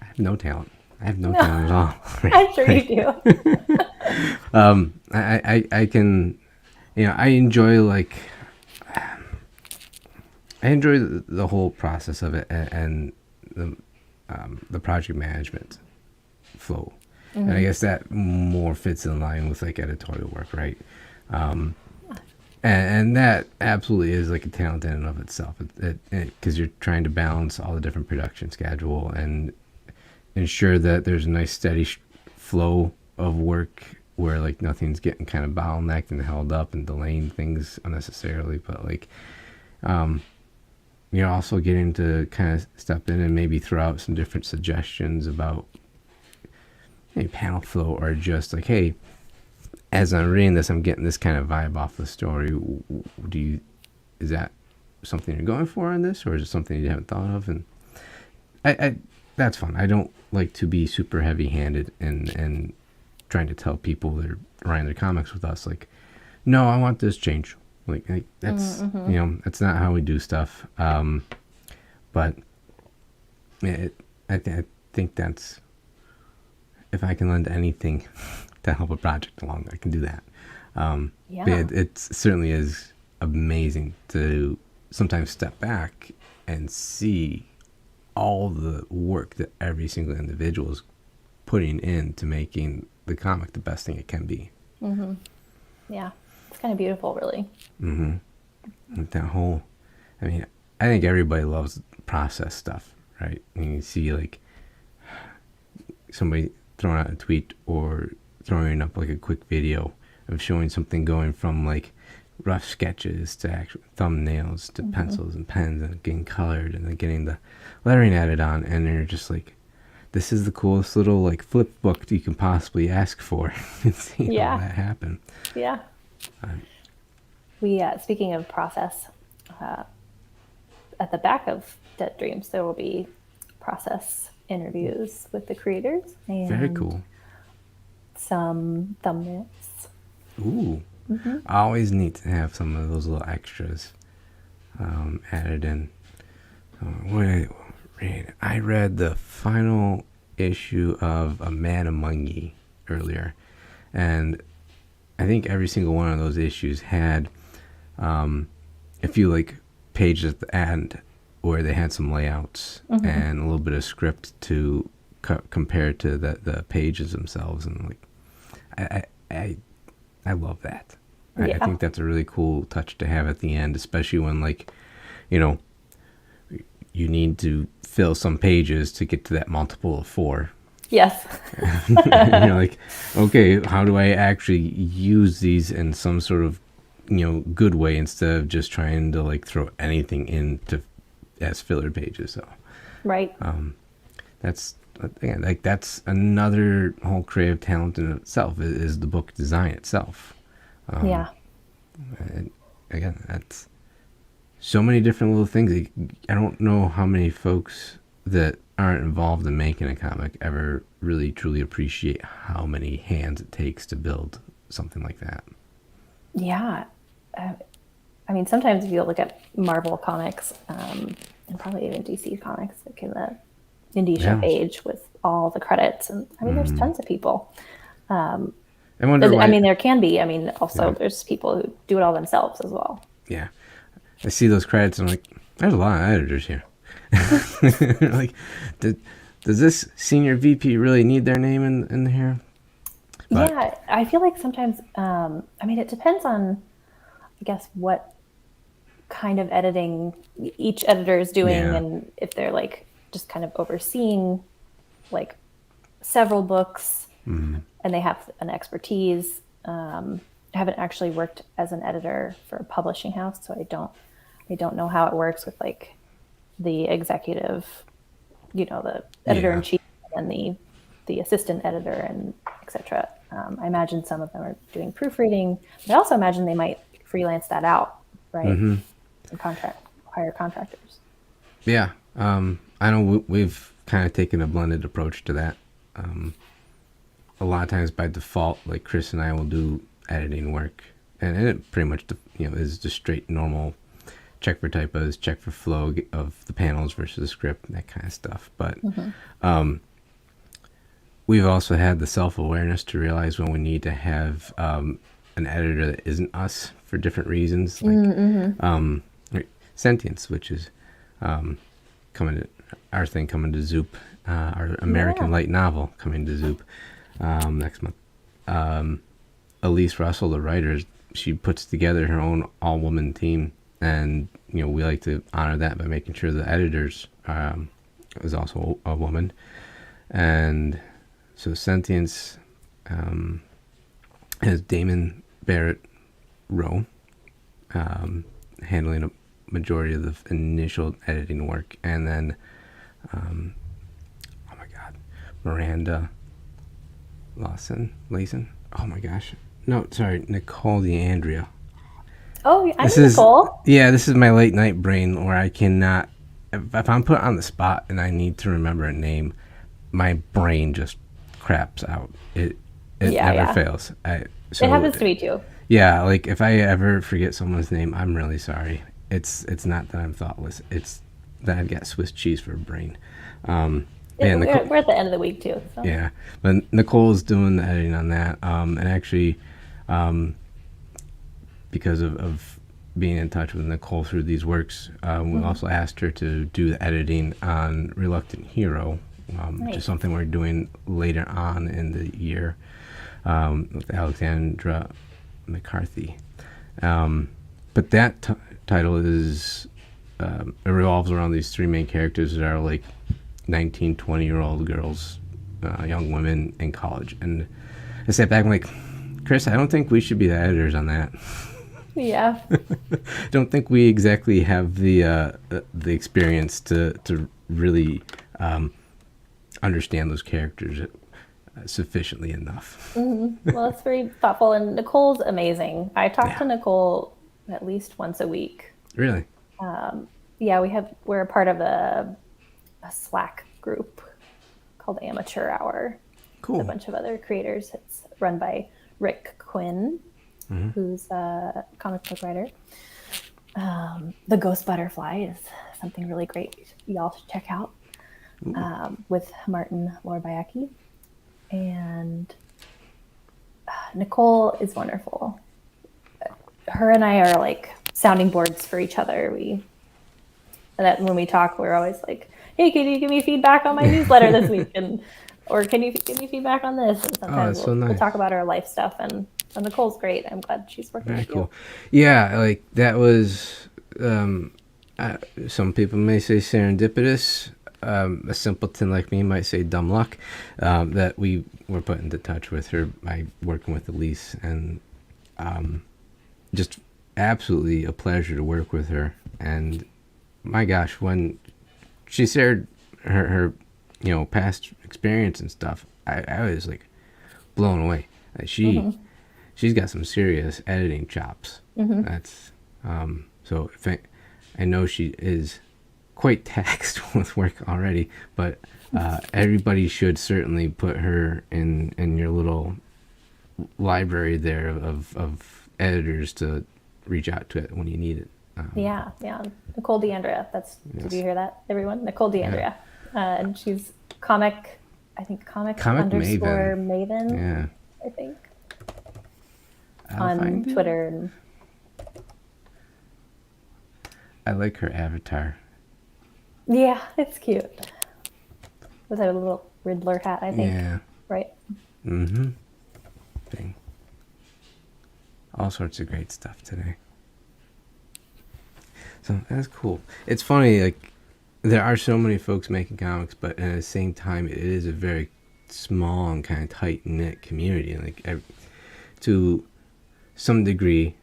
have no talent. I have no talent at all. I'm sure you do. I can, I enjoy the whole process of it, and the project management flow. And I guess that more fits in line with like editorial work, right? And that absolutely is like a talent in and of itself, because you're trying to balance all the different production schedule and ensure that there's a nice steady flow of work where like nothing's getting kind of bottlenecked and held up and delaying things unnecessarily. But like, you're also getting to kind of step in and maybe throw out some different suggestions about maybe panel flow, or just like, hey, as I'm reading this, I'm getting this kind of vibe off the story. Is that something you're going for in this, or is it something you haven't thought of? And I that's fun. I don't like to be super heavy-handed and trying to tell people that are writing their comics with us, like, no, I want this change. Like that's that's not how we do stuff. But I think that's, if I can lend anything to help a project along, I can do that. But it certainly is amazing to sometimes step back and see all the work that every single individual is putting into making the comic the best thing it can be. Yeah, it's kind of beautiful, really. With that whole, I think everybody loves process stuff, right? And you see like somebody throwing out a tweet or throwing up like a quick video of showing something going from like rough sketches to actual thumbnails to pencils and pens and getting colored and then getting the lettering added on, and you're just like, this is the coolest little like flip book you can possibly ask for. And seeing all that happen. Yeah. We speaking of process, at the back of Dead Dreams there will be process interviews with the creators and very cool. Some thumbnails. Ooh. Always neat to have some of those little extras added in. I read the final issue of A Man Among Ye earlier, and I think every single one of those issues had a few like pages at the end where they had some layouts and a little bit of script to compare to the pages themselves, and like I love that. I think that's a really cool touch to have at the end, especially when like, you need to fill some pages to get to that multiple of 4. Yes. And you're like, okay, how do I actually use these in some sort of, good way, instead of just trying to like throw anything into as filler pages. So, right. That's, again, like that's another whole creative talent in itself, is the book design itself. And again, that's so many different little things. I don't know how many folks that aren't involved in making a comic ever really truly appreciate how many hands it takes to build something like that. Yeah. Sometimes if you look at Marvel comics, and probably even DC comics, like in the indie show page with all the credits, and there's tons of people. I wonder why, there can be. Also there's people who do it all themselves as well. Yeah. I see those credits and I'm like, there's a lot of editors here. Like, does this senior VP really need their name in here? But, yeah, I feel like sometimes, it depends on, I guess, what kind of editing each editor is doing, Yeah. and if they're like just kind of overseeing like several books, and they have an expertise. I haven't actually worked as an editor for a publishing house, so I don't know how it works with like the executive, the editor in chief and the assistant editor and etc. I imagine some of them are doing proofreading, but I also imagine they might freelance that out, right? And hire contractors. Yeah. I know we've kind of taken a blended approach to that. A lot of times by default, like Chris and I will do editing work, and it pretty much is just straight normal check for typos, check for flow of the panels versus the script, that kind of stuff. But we've also had the self-awareness to realize when we need to have an editor that isn't us for different reasons, like Sentience, which is coming to Zoop, our American light novel coming to Zoop next month. Elise Russell, the writer, she puts together her own all-woman team, and we like to honor that by making sure the editors is also a woman. And so Sentience has Damon Barrett Rowe handling a majority of the initial editing work, and then oh my god, Miranda Lawson. Oh my gosh, no, sorry, Nicole DeAndrea. Oh, I know Nicole. This is my late night brain where I cannot. If I'm put on the spot and I need to remember a name, my brain just craps out. It never fails. It happens to me too. Yeah, like if I ever forget someone's name, I'm really sorry. It's not that I'm thoughtless. It's that I've got Swiss cheese for a brain. We're at the end of the week too. So. Yeah, but Nicole's doing the editing on that, and actually, because of being in touch with Nicole through these works, we also asked her to do the editing on Reluctant Hero, which is something we're doing later on in the year with Alexandra McCarthy. But that title is it revolves around these three main characters that are like 19, 20-year-old girls, young women in college. And I sat back and I'm like, Chris, I don't think we should be the editors on that. Yeah. Don't think we exactly have the experience to really understand those characters sufficiently enough. Well, it's very thoughtful, and Nicole's amazing. I talk to Nicole at least once a week. Really? We're a part of a Slack group called Amateur Hour. Cool. A bunch of other creators. It's run by Rick Quinn, who's a comic book writer. The Ghost Butterfly is something really great y'all should check out, with Martin Lorbayaki. And Nicole is wonderful. Her and I are like sounding boards for each other. When we talk, we're always like, hey, can you give me feedback on my newsletter this week? Or can you give me feedback on this? And sometimes we'll talk about our life stuff. And Nicole's great. I'm glad she's working with you. Yeah, like that was, some people may say serendipitous. A simpleton like me might say dumb luck, that we were put into touch with her by working with Elise, and just absolutely a pleasure to work with her. And my gosh, when she shared her past experience and stuff, I was like blown away. She's got some serious editing chops. That's so I know she is quite taxed with work already, but everybody should certainly put her in your little library there of editors to reach out to it when you need it. Yeah. Nicole DeAndrea. Did you hear that, everyone? Nicole DeAndrea. And she's comic underscore Maven. Yeah. I think. I'll on Twitter. And I like her avatar. Yeah, it's cute. With a little Riddler hat, I think. Yeah. Right? Thing. All sorts of great stuff today. So that's cool. It's funny, like there are so many folks making comics, but at the same time, it is a very small and kind of tight knit community. Like to some degree,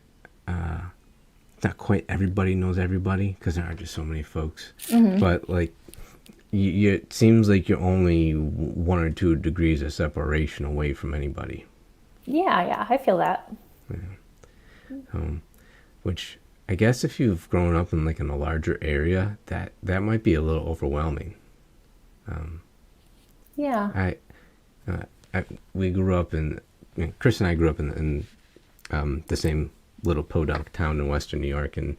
not quite everybody knows everybody because there are just so many folks. But like, it seems like you're only 1 or 2 degrees of separation away from anybody. Yeah, I feel that. Which I guess if you've grown up in like in a larger area, that might be a little overwhelming. Yeah. We grew up Chris and I grew up in the same little podunk town in Western New York, and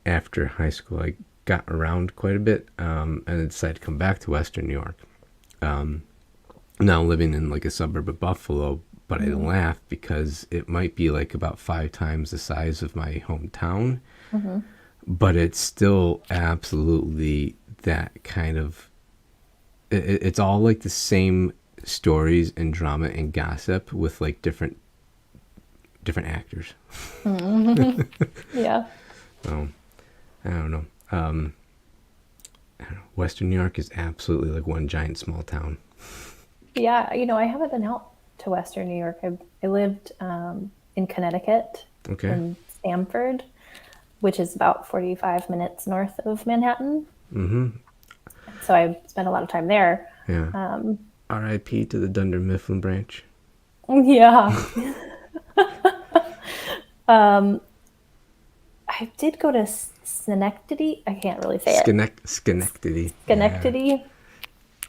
after high school I got around quite a bit, and I decided to come back to Western New York. Now living in like a suburb of Buffalo, but I laugh because it might be like about 5 times the size of my hometown, but it's still absolutely that kind of. It's all like the same stories and drama and gossip with like different actors. Yeah. I don't know. Western New York is absolutely like one giant small town. Yeah, I haven't been out to Western New York. I lived in Connecticut, Okay. in Stamford, which is about 45 minutes north of Manhattan. So I spent a lot of time there. Yeah. R.I.P. to the Dunder Mifflin branch. Yeah. I did go to Schenectady. I can't really say it. Schenectady. Schenectady.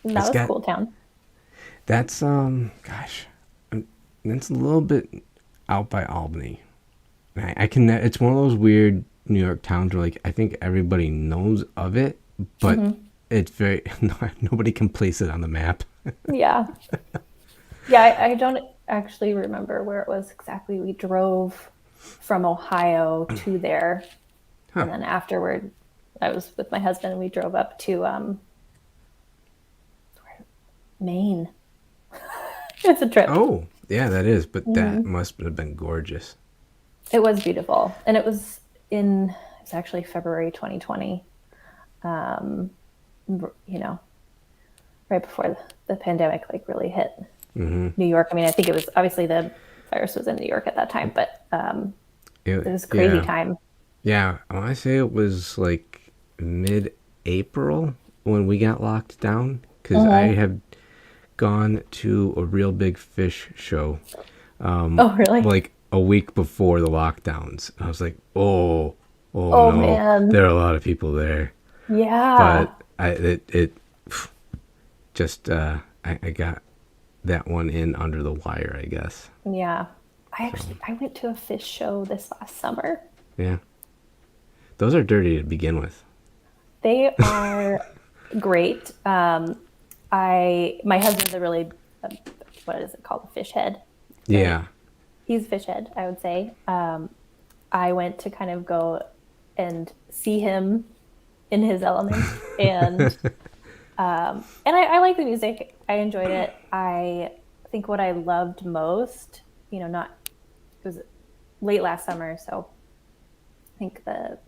Yeah. That was a cool town. That's gosh, that's a little bit out by Albany. It's one of those weird New York towns where like I think everybody knows of it, but it's very nobody can place it on the map. Yeah. Yeah, I don't actually remember where it was exactly. We drove from Ohio to there, and then afterward, I was with my husband and we drove up to Maine. It's a trip. Oh, yeah, that is, but that must have been gorgeous. It was beautiful, and it was actually February 2020. Right before the pandemic like really hit New York. I mean, I think it was obviously the virus was in New York at that time, but it was a crazy time. Yeah, I want to say it was like mid-April when we got locked down because I had gone to a Real Big Fish show. Oh, really? Like a week before the lockdowns. I was like, oh Oh, no, man. there are a lot of people there. Yeah. But I got that one in under the wire, I guess. Yeah. I went to a fish show this last summer. Yeah. Those are dirty to begin with. They are great. My husband's a really, what is it called? A fish head. Yeah. He's a fish head, I would say. I went to kind of go and see him in his element, and I like the music. I enjoyed it. I think what I loved most, it was late last summer, so I think the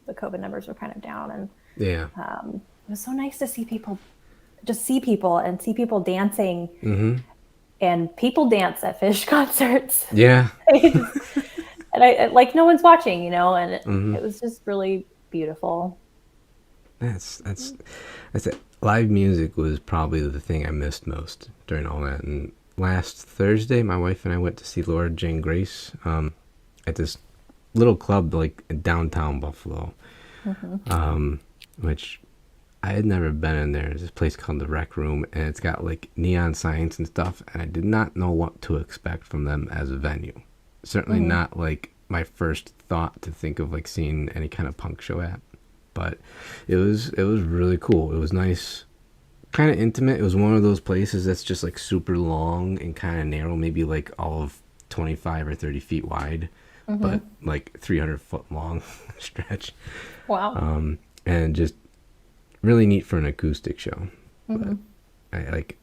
COVID numbers were kind of down, and Yeah. it was so nice to see people dancing, and people dance at fish concerts. Yeah. And I like no one's watching, and it was just really beautiful. That's it. Live music was probably the thing I missed most during all that. And last Thursday, my wife and I went to see Laura Jane Grace at this little club like in downtown Buffalo, which I had never been in there. There's this place called the Rec Room, and it's got like neon signs and stuff, and I did not know what to expect from them as a venue. Certainly not like my first thought to think of like seeing any kind of punk show at. But it was really cool. It was nice, kind of intimate. It was one of those places that's just like super long and kind of narrow, maybe like all of 25 or 30 feet wide, but like 300-foot long stretch. Wow. And just really neat for an acoustic show. But I like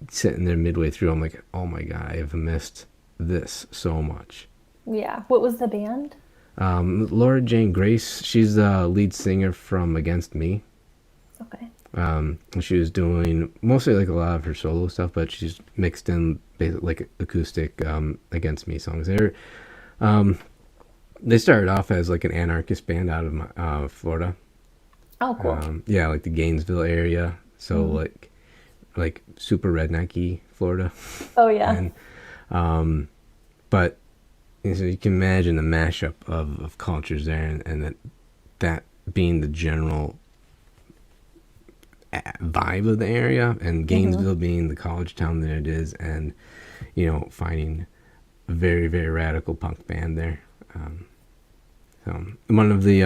sitting there midway through, I'm like, oh my God, I have missed this so much. Yeah. What was the band? Laura Jane Grace, she's the lead singer from Against Me. Okay. She was doing mostly like a lot of her solo stuff, but she's mixed in like acoustic Against Me songs. They started off as like an anarchist band out of Florida. Oh, cool. Yeah, like the Gainesville area. So like super rednecky Florida, Oh, yeah. and but so you can imagine the mashup of cultures there, and that being the general vibe of the area, and Gainesville being the college town that it is, and finding a very very radical punk band there. So one of the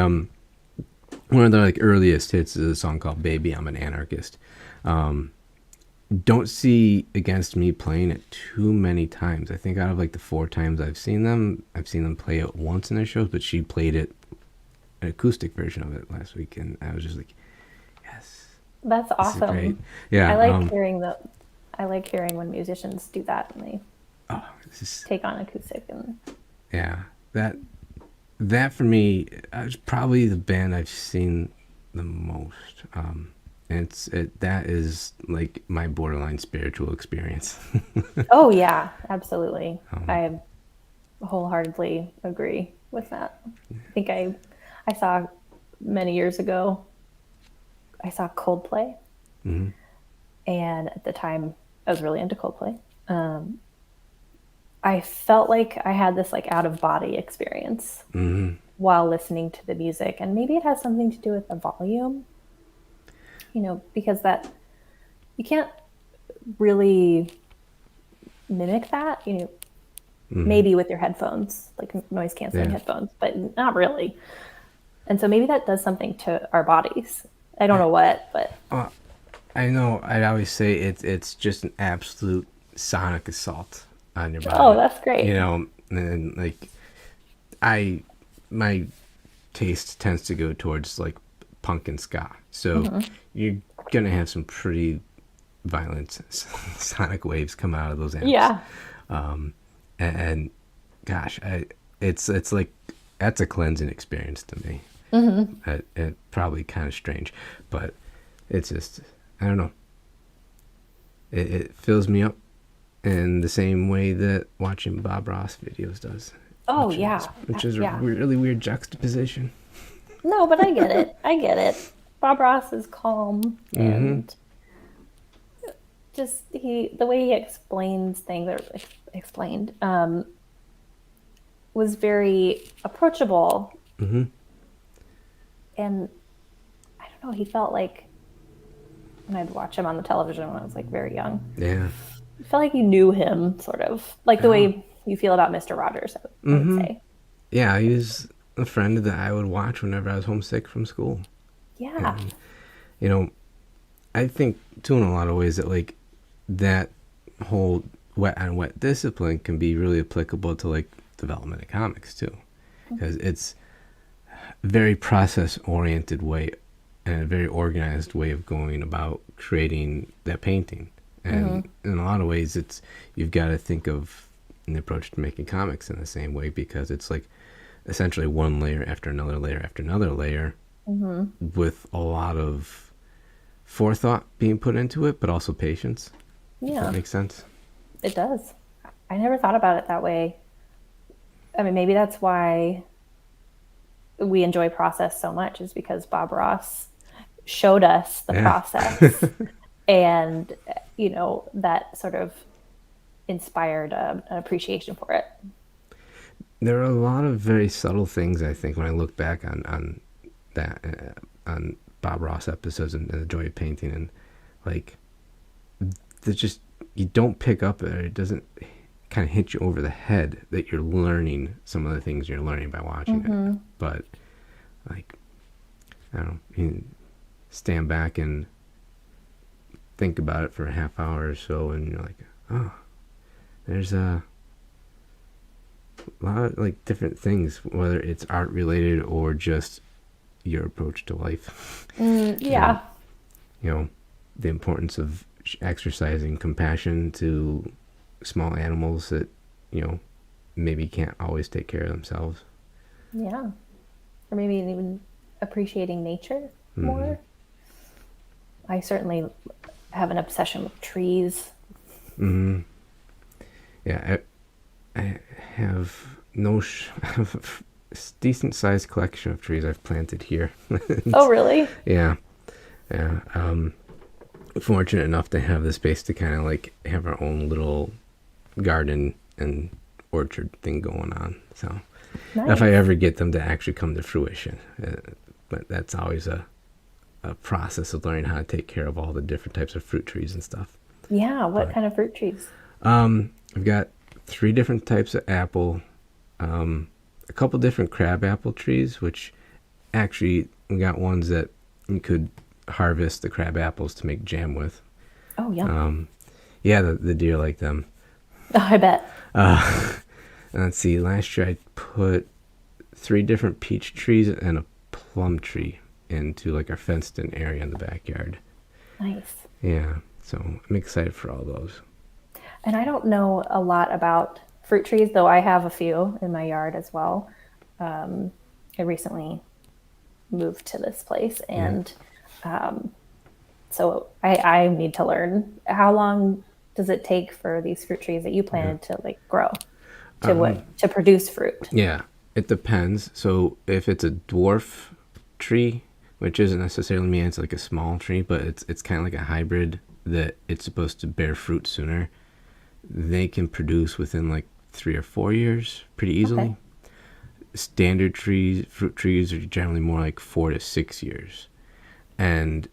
like earliest hits is a song called "Baby I'm an Anarchist." Don't see Against Me playing it too many times. I think out of like the 4 times I've seen them play it once in their shows, but she played it, an acoustic version of it last week, and I was just like, yes, That's this is great. awesome. Yeah, I like hearing when musicians do that and they this is, take on acoustic and yeah, that for me is probably the band I've seen the most. And that is like my borderline spiritual experience. oh yeah, absolutely. I wholeheartedly agree with that. I think I saw many years ago. I saw Coldplay, and at the time I was really into Coldplay. I felt like I had this like out of body experience while listening to the music, and maybe it has something to do with the volume. Because that you can't really mimic that. Maybe with your headphones, like noise canceling headphones, but not really. And so maybe that does something to our bodies. I don't know what, but I know. I'd always say it's just an absolute sonic assault on your body. oh, that's great. And like my taste tends to go towards like punk and ska, so you're gonna have some pretty violent sonic waves come out of those amps. Yeah. And gosh, it's like that's a cleansing experience to me. It probably kind of strange, but it's just, I don't know. It fills me up in the same way that watching Bob Ross videos does. Oh, Which is yeah. a really weird juxtaposition. No, but I get it. I get it. Bob Ross is calm and just the way he explains things or explained was very approachable. And I don't know, he felt like when I'd watch him on the television when I was like very young. Yeah. I felt like you knew him sort of like the way you feel about Mr. Rogers, I would say. Yeah, he was a friend that I would watch whenever I was homesick from school. Yeah. And, I think too in a lot of ways that like that whole wet on wet discipline can be really applicable to like development of comics too, because it's a very process oriented way and a very organized way of going about creating that painting. And in a lot of ways you've got to think of an approach to making comics in the same way, because it's like essentially one layer after another layer after another layer with a lot of forethought being put into it, but also patience. Yeah. If that makes sense. It does. I never thought about it that way. I mean, maybe that's why we enjoy process so much, is because Bob Ross showed us the process and, that sort of inspired an appreciation for it. There are a lot of very subtle things, I think, when I look back on that, on Bob Ross episodes and the joy of painting, and like just you don't pick up, or it doesn't kind of hit you over the head that you're learning some of the things you're learning by watching it. But like, I don't know, you stand back and think about it for a half hour or so, and you're like, oh, there's a lot of like different things, whether it's art related or just your approach to life. Yeah. The importance of exercising compassion to small animals that maybe can't always take care of themselves. Yeah. Or maybe even appreciating nature more. I certainly have an obsession with trees. Yeah, I have I have a decent sized collection of trees I've planted here. Oh, really? Yeah, yeah. Fortunate enough to have the space to kind of like have our own little garden and orchard thing going on. So if I Nice. ever get them to actually come to fruition, but that's always a process of learning how to take care of all the different types of fruit trees and stuff. Yeah. What But kind of fruit trees? I've got 3 different types of apple, a couple different crab apple trees, which actually we got ones that you could harvest the crab apples to make jam with. Oh, yum. Yeah, the deer like them. Oh, I bet. Let's see, last year I put 3 different peach trees and a plum tree into like our fenced in area in the backyard. Nice. Yeah, so I'm excited for all those. And I don't know a lot about fruit trees, though I have a few in my yard as well. I recently moved to this place, Yeah. and so I need to learn. How long does it take for these fruit trees that you Yeah. planted to like grow to produce fruit? Yeah, it depends. So if it's a dwarf tree, which isn't necessarily mean it's like a small tree, but it's kind of like a hybrid that it's supposed to bear fruit sooner, they can produce within like 3 or 4 years pretty Okay. easily. Standard trees, fruit trees, are generally more like 4 to 6 years, and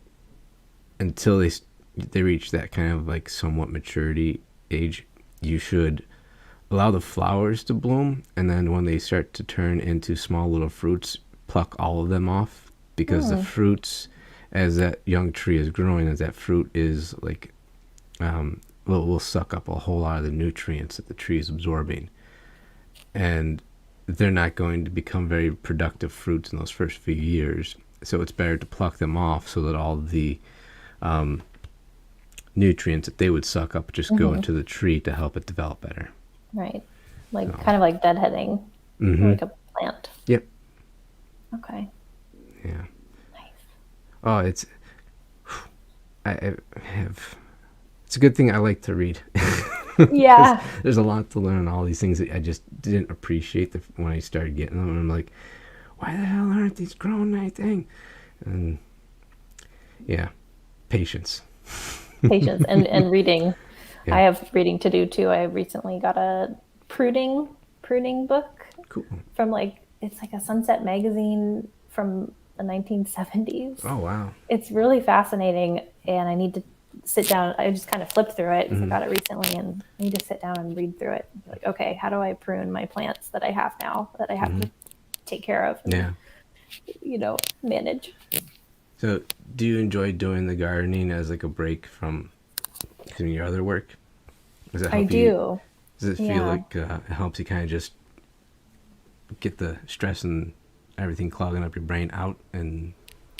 until they reach that kind of like somewhat maturity age, you should allow the flowers to bloom, and then when they start to turn into small little fruits, pluck all of them off, because the fruits, as that young tree is growing, as that fruit is like will suck up a whole lot of the nutrients that the tree is absorbing, and they're not going to become very productive fruits in those first few years. So it's better to pluck them off so that all the nutrients that they would suck up just go into the tree to help it develop better. Right. Like So, kind of like deadheading, like a plant. yep. Okay. Yeah. Nice. Oh, I have. It's a good thing I like to read. Yeah. There's a lot to learn. All these things that I just didn't appreciate when I started getting them. And I'm like, why the hell aren't these growing anything? And yeah, patience. Patience and reading. Yeah. I have reading to do too. I recently got a pruning book Cool. from it's like a Sunset magazine from the 1970s. Oh wow. It's really fascinating, and I need to sit down. I just kind of flipped through it because I got it recently, and I need to sit down and read through it. And be like, okay, how do I prune my plants that I have now that I have to take care of and, Yeah. manage? So, do you enjoy doing the gardening as like a break from your other work? Does it I help you? do. Does it feel Yeah. like it helps you kind of just get the stress and everything clogging up your brain out and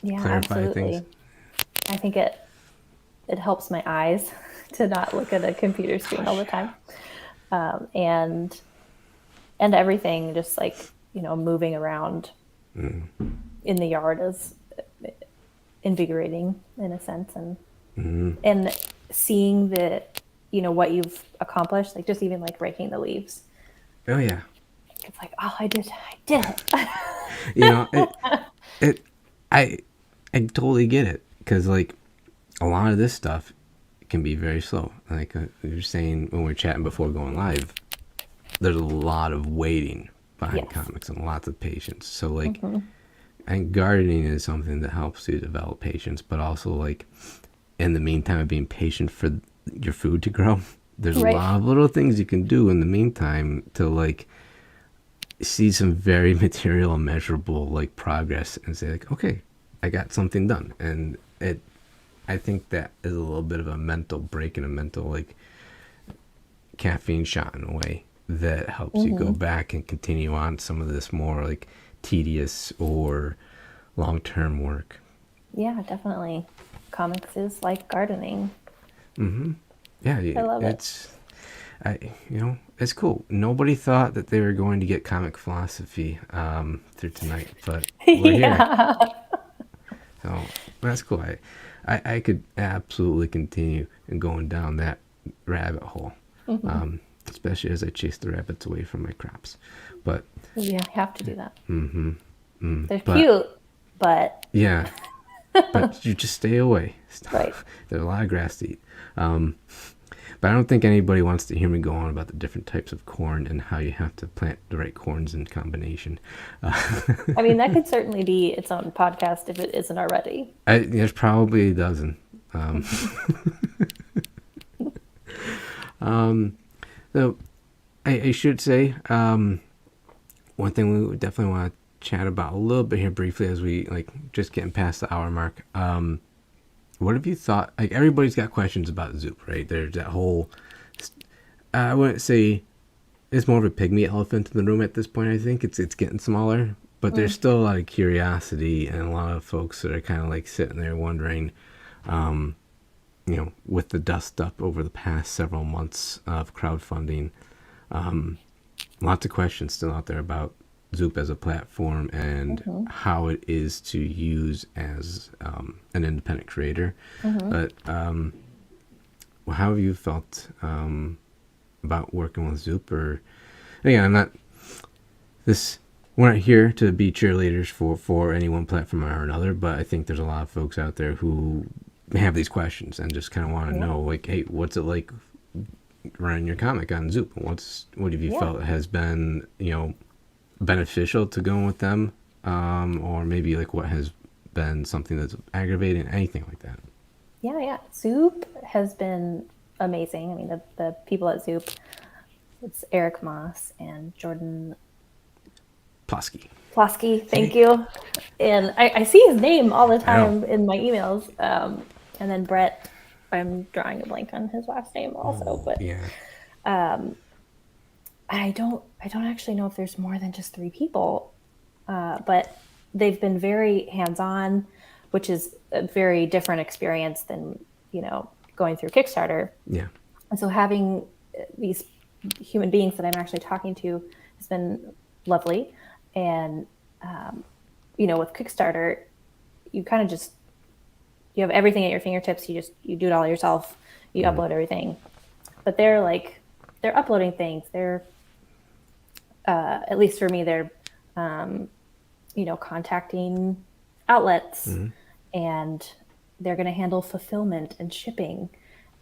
Yeah, clarify absolutely. things? I think it helps my eyes to not look at a computer screen all the time, and everything just moving around in the yard is invigorating in a sense, and seeing what you've accomplished, like just even like raking the leaves. Oh yeah. It's like, oh, I did it. You know, I totally get it, because like a lot of this stuff can be very slow. Like you were saying when we were chatting before going live, there's a lot of waiting behind Yes. comics and lots of patience. So like, I think gardening is something that helps you develop patience, but also like in the meantime of being patient for your food to grow, there's a Right. lot of little things you can do in the meantime to like see some very material and measurable like progress and say like, okay, I got something done. And I think that is a little bit of a mental break and a mental like caffeine shot in a way that helps you go back and continue on some of this more like tedious or long-term work. Yeah, definitely. Comics is like gardening. Yeah, I love it. it's it's cool. Nobody thought that they were going to get comic philosophy through tonight, but we're here. Yeah. So that's cool. I could absolutely continue going down that rabbit hole, especially as I chase the rabbits away from my crops. But Yeah, I have to do that. They're but cute, but yeah, but you just stay away. right. There's a lot of grass to eat. But I don't think anybody wants to hear me go on about the different types of corn and how you have to plant the right corns in combination. I mean, that could certainly be its own podcast if it isn't already. There's probably a dozen. So I should say one thing we definitely want to chat about a little bit here briefly as we just getting past the hour mark. What have you thought? Like, everybody's got questions about Zoop, right? There's that whole, I wouldn't say it's more of a pygmy elephant in the room at this point. I think it's getting smaller, but there's still a lot of curiosity and a lot of folks that are kind of like sitting there wondering, with the dust up over the past several months of crowdfunding, lots of questions still out there about Zoop as a platform and how it is to use as an independent creator. But how have you felt about working with Zoop? Or again, we're not here to be cheerleaders for any one platform or another, but I think there's a lot of folks out there who have these questions and just kind of want to know, like, hey, what's it like running your comic on Zoop? What have you felt has been, beneficial to going with them, or maybe like what has been something that's aggravating, anything like that? Yeah. Zoop has been amazing. I mean, the people at Zoop, it's Eric Moss and Jordan Plosky, thank you. And I see his name all the time in my emails. And then Brett, I'm drawing a blank on his last name also, but I don't actually know if there's more than just 3 people, but they've been very hands-on, which is a very different experience than, going through Kickstarter. Yeah. And so having these human beings that I'm actually talking to has been lovely. And, with Kickstarter, you kind of you have everything at your fingertips. You do it all yourself. You upload everything, but they're uploading things. They're, at least for me, they're, contacting outlets, and they're going to handle fulfillment and shipping.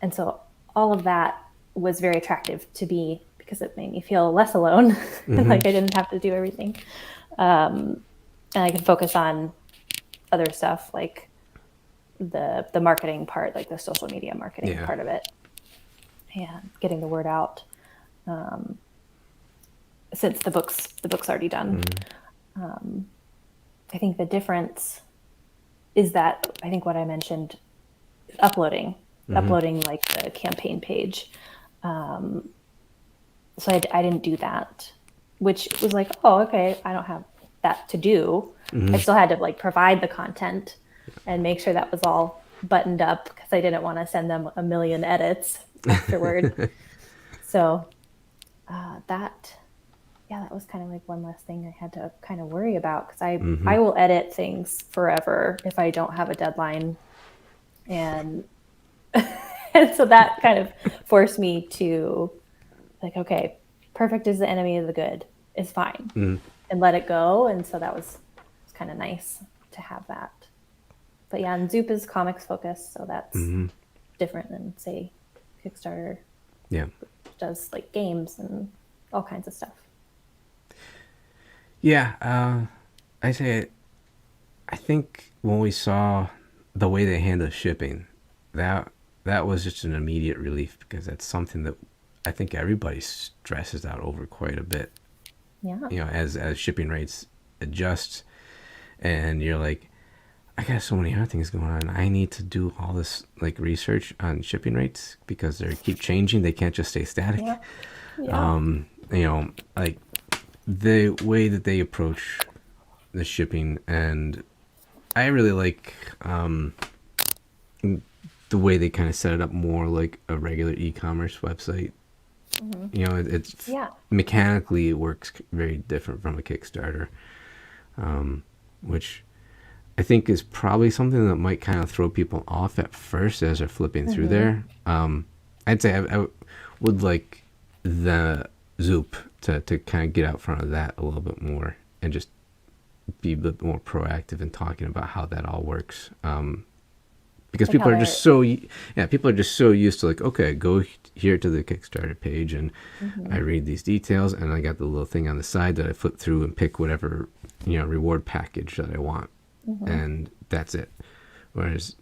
And so all of that was very attractive to me because it made me feel less alone. Like I didn't have to do everything. And I could focus on other stuff like the marketing part, like the social media marketing part of it, and getting the word out. Since the book's already done. I think the difference is that I think what I mentioned, uploading like the campaign page. So I didn't do that, which was like, oh, okay, I don't have that to do. I still had to provide the content and make sure that was all buttoned up because I didn't want to send them a million edits afterward. So that was kind of like one less thing I had to kind of worry about because I will edit things forever if I don't have a deadline. And and so that kind of forced me to okay, perfect is the enemy of the good is fine, and let it go. And so that was kind of nice to have that. But yeah, and Zoop is comics focused, so that's different than say Kickstarter. Yeah, which does games and all kinds of stuff. Yeah, I think when we saw the way they handle shipping, that was just an immediate relief because that's something that I think everybody stresses out over quite a bit. Yeah. As shipping rates adjust, and you're like, I got so many other things going on. I need to do all this research on shipping rates because they keep changing. They can't just stay static. Yeah. The way that they approach the shipping, and I really like the way they kind of set it up more like a regular e-commerce website You know, it's mechanically it works very different from a Kickstarter, which I think is probably something that might kind of throw people off at first as they're flipping through there. I'd say I would like the Zoop to kind of get out front of that a little bit more and just be a bit more proactive in talking about how that all works. Because people are just so used to like, okay, go here to the Kickstarter page and I read these details and I got the little thing on the side that I flip through and pick whatever, you know, reward package that I want. And that's it. Whereas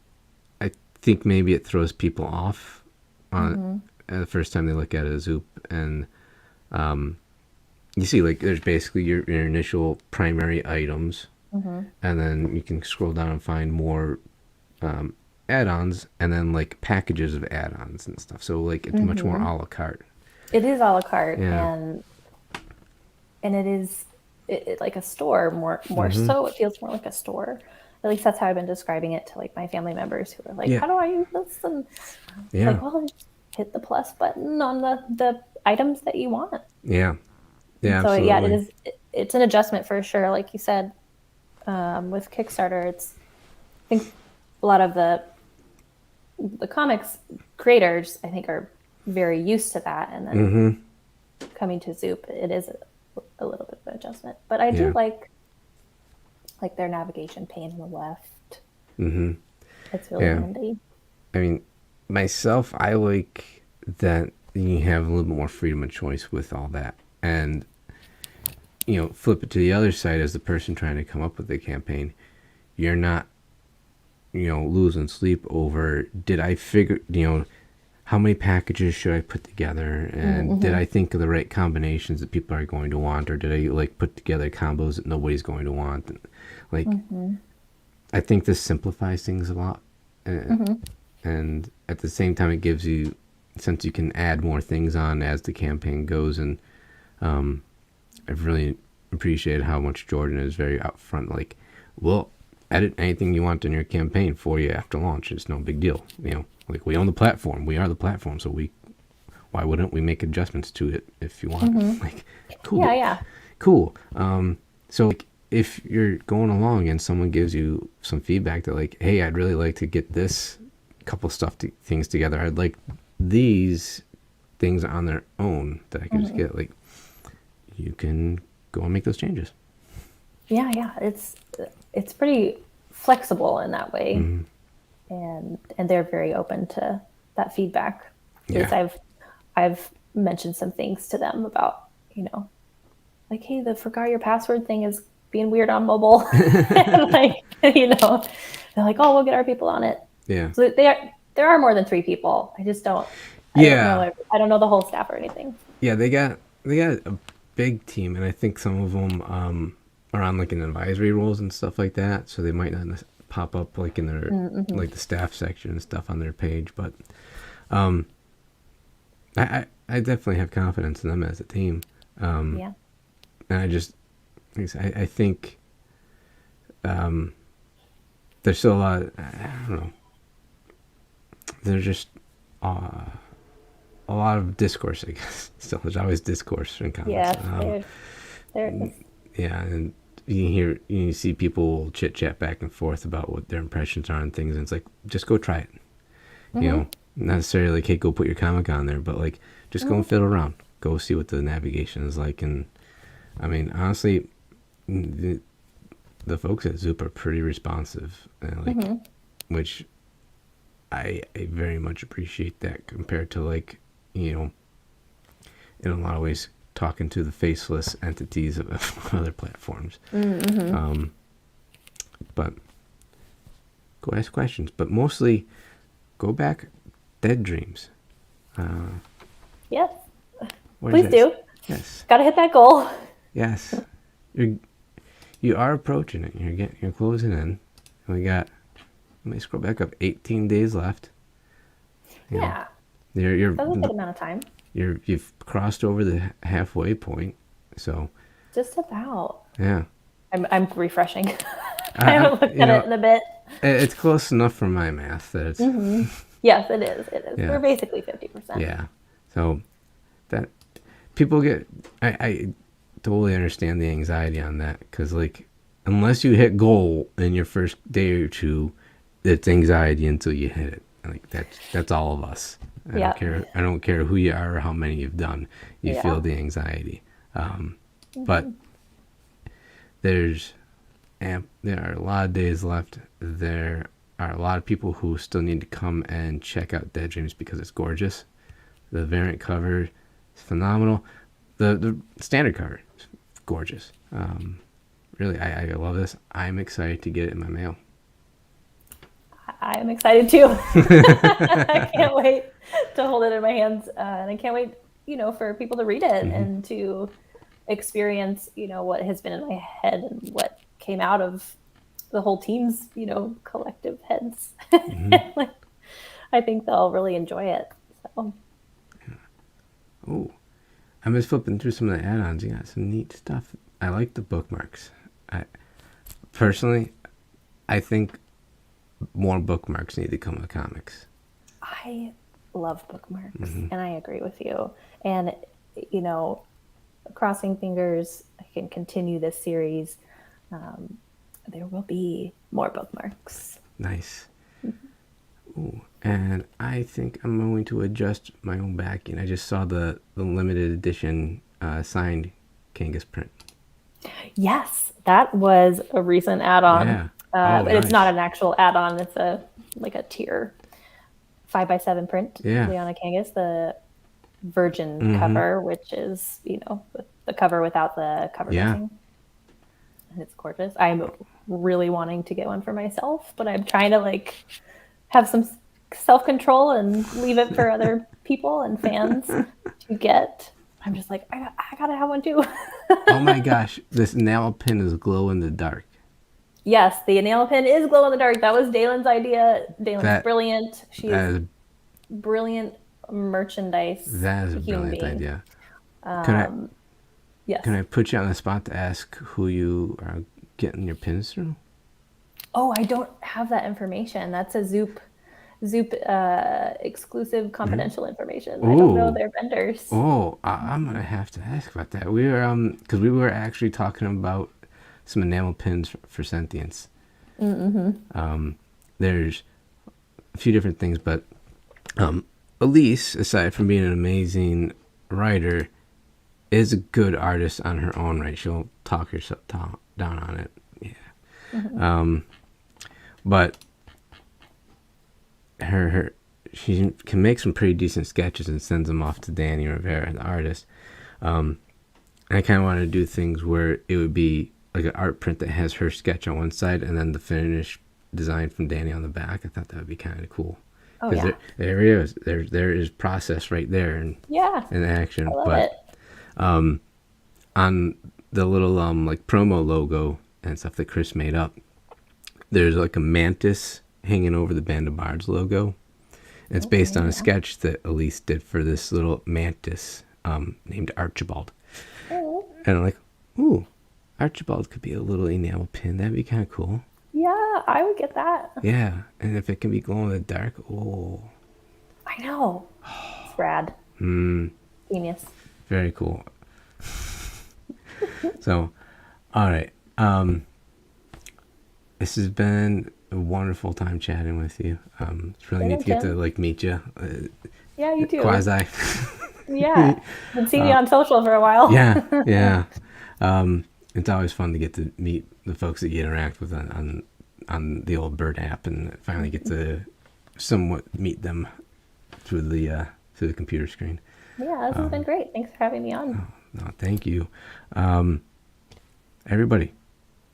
I think maybe it throws people off on the first time they look at a Zoop, and you see like there's basically your initial primary items, and then you can scroll down and find more add-ons, and then like packages of add-ons and stuff. So like it's much more a la carte. It is a la carte, and it is like a store more so. It feels more like a store. At least that's how I've been describing it to like my family members who are like, how do I use this? And like, well, just hit the plus button on the items that you want. Yeah. Yeah. So absolutely. it's an adjustment for sure. Like you said, with Kickstarter, I think a lot of the comics creators, I think, are very used to that, and then coming to Zoop, it is a little bit of an adjustment. But I do like their navigation pane on the left. It's really handy. I mean, myself, I like that you have a little bit more freedom of choice with all that. And, you know, flip it to the other side as the person trying to come up with the campaign. You're not, you know, losing sleep over, did I figure, you know, how many packages should I put together? And did I think of the right combinations that people are going to want? Or did I, like, put together combos that nobody's going to want? And, like, I think this simplifies things a lot. And at the same time, it gives you, since you can add more things on as the campaign goes. And I've really appreciated how much Jordan is very upfront. Like, well, edit anything you want in your campaign for you after launch. It's no big deal. You know, like, we own the platform. We are the platform. So why wouldn't we make adjustments to it if you want? Like, cool. Yeah. Cool. So like, if you're going along and someone gives you some feedback that like, hey, I'd really like to get this couple things together. I'd like these things on their own that I can just get, like, you can go and make those changes. Yeah. It's pretty flexible in that way. And they're very open to that feedback. Because I've mentioned some things to them about, you know, like, hey, the forgot your password thing is being weird on mobile. And like, you know, they're like, oh, we'll get our people on it. Yeah. So there are more than 3 people. I just don't. I don't know the whole staff or anything. Yeah, they got a big team, and I think some of them are on like an advisory roles and stuff like that. So they might not pop up like in their like the staff section and stuff on their page. But I definitely have confidence in them as a team. And I just, I think there's still a lot, I don't know, there's just a lot of discourse, I guess. Still, there's always discourse in comics. Yeah, there is. Yeah, and you see people chit chat back and forth about what their impressions are on things, and it's like, just go try it. You know, not necessarily like, hey, go put your comic on there, but like, just go and fiddle around, go see what the navigation is like. And I mean, honestly, the folks at Zoop are pretty responsive, like, which I very much appreciate that compared to, like, you know, in a lot of ways, talking to the faceless entities of other platforms. But go ask questions, but mostly go back dead dreams. Yes. Please do. Yes. Got to hit that goal. Yes. You are approaching it. You're closing in. We got, let me scroll back up, 18 days left. Yeah. You're That's a good amount of time. You've crossed over the halfway point, so just about. Yeah. I'm refreshing. I haven't looked at it in a bit. It's close enough for my math that it's. Yes, it is. It is. Yeah. We're basically 50%. Yeah. So, that people get. I totally understand the anxiety on that, because like unless you hit goal in your first day or two, it's anxiety until you hit it. Like that's all of us. I don't care who you are or how many you've done. You feel the anxiety. But there are a lot of days left. There are a lot of people who still need to come and check out Dead Dreams because it's gorgeous. The variant cover is phenomenal. The standard cover is gorgeous. Really, I love this. I'm excited to get it in my mail. I am excited too. I can't wait to hold it in my hands, and I can't wait, for people to read it and to experience, what has been in my head and what came out of the whole team's, collective heads. Like, I think they'll really enjoy it. So. Oh, I'm just flipping through some of the add-ons. You got some neat stuff. I like the bookmarks. Personally, I think more bookmarks need to come with comics. I love bookmarks, and I agree with you. And, crossing fingers, I can continue this series. There will be more bookmarks. Nice. Ooh, and I think I'm going to adjust my own backing. I just saw the limited edition signed Kangas print. Yes, that was a recent add-on. Yeah. But nice. It's not an actual add-on. It's a tier 5x7 print. Yeah. Liana Kangas, the virgin cover, which is, the cover without the cover missing. And it's gorgeous. I'm really wanting to get one for myself, but I'm trying to have some self-control and leave it for other people and fans to get. I'm just like, I gotta have one too. Oh my gosh, this enamel pin is glow in the dark. Yes, the enamel pin is glow in the dark. That was Dalen's idea. Dalen's brilliant. She is brilliant merchandise. That is a brilliant idea. Yes. Can I put you on the spot to ask who you are getting your pins through? Oh, I don't have that information. That's a Zoop exclusive confidential information. I don't know their vendors. Oh, I'm gonna have to ask about that. We were because we were actually talking about some enamel pins for Sentience. There's a few different things, but Elise, aside from being an amazing writer, is a good artist on her own right. She'll talk herself down on it. Yeah. But she can make some pretty decent sketches and sends them off to Danny Rivera, the artist. And I kind of want to do things where it would be like an art print that has her sketch on one side and then the finished design from Danny on the back. I thought that would be kind of cool. Oh yeah. There is process right there in action. I love it. On the little like promo logo and stuff that Chris made up, there's like a mantis hanging over the Band of Bards logo. And it's based on a sketch that Elise did for this little mantis named Archibald. Oh. And I'm like, ooh, Archibald could be a little enamel pin. That'd be kind of cool. Yeah, I would get that. Yeah, and if it can be glow in the dark, I know. It's rad. Genius. Very cool. So, all right. This has been a wonderful time chatting with you. It's really neat to get to meet you. Yeah, you too. Quasi. Yeah, been seeing you on social for a while. Yeah. It's always fun to get to meet the folks that you interact with on the old Bird app, and finally get to somewhat meet them through the computer screen. Yeah, this has been great. Thanks for having me on. No, thank you. Everybody,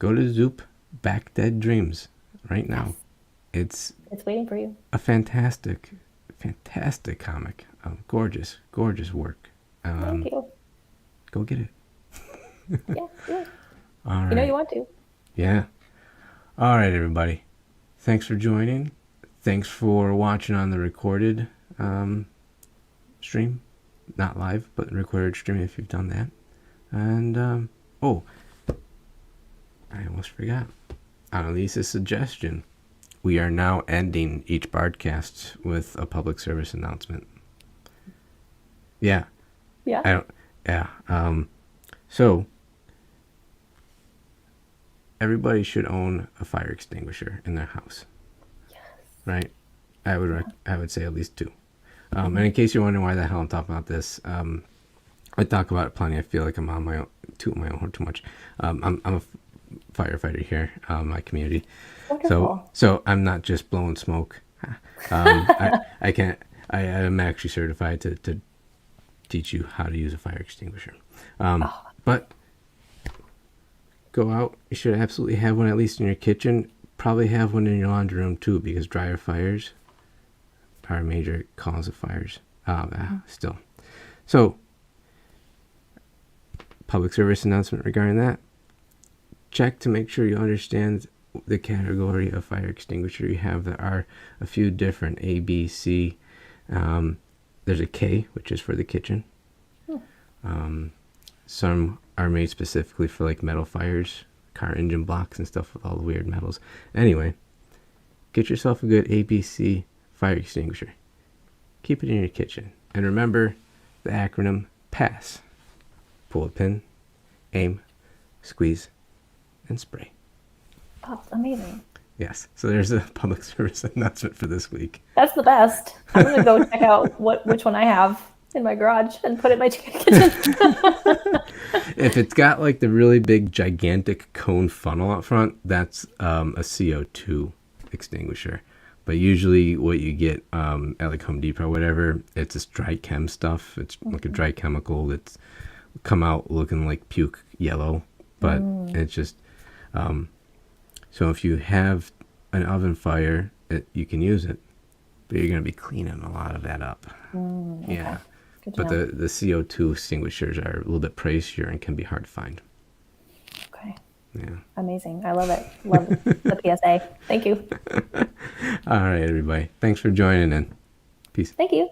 go to Zoop Back Dead Dreams right now. It's waiting for you. A fantastic comic. Gorgeous work. Thank you. Go get it. Yeah. All right. You know you want to. Yeah. All right, everybody. Thanks for joining. Thanks for watching on the recorded stream. Not live, but recorded stream if you've done that. And, I almost forgot. On Elise's suggestion, we are now ending each Bardcast with a public service announcement. Yeah. Yeah. I don't. Yeah. So everybody should own a fire extinguisher in their house, right? I would say at least two. And in case you're wondering why the hell I'm talking about this, I talk about it plenty. I feel like I'm on my own, too much. I'm a firefighter here, my community. Wonderful. So I'm not just blowing smoke. I can't. I am actually certified to teach you how to use a fire extinguisher. But go out. You should absolutely have one at least in your kitchen. Probably have one in your laundry room too, because dryer fires are a major cause of fires. Still. So, public service announcement regarding that. Check to make sure you understand the category of fire extinguisher you have. There are a few different A, B, C. There's a K, which is for the kitchen. Some are made specifically for like metal fires, car engine blocks and stuff with all the weird metals. Anyway, get yourself a good ABC fire extinguisher. Keep it in your kitchen. And remember the acronym PASS. Pull a pin, aim, squeeze, and spray. Oh, amazing. Yes. So there's a public service announcement for this week. That's the best. I'm gonna go check out which one I have in my garage and put it in my kitchen. If it's got like the really big gigantic cone funnel up front, that's a CO2 extinguisher. But usually what you get at like Home Depot or whatever, it's this dry chem stuff. It's like a dry chemical that's come out looking like puke yellow, but it's just so if you have an oven fire, you can use it, but you're going to be cleaning a lot of that up. Okay. Yeah. Good to But know. the CO2 extinguishers are a little bit pricier and can be hard to find. Okay. Yeah. Amazing. I love it. Love the PSA. Thank you. All right, everybody. Thanks for joining in. Peace. Thank you.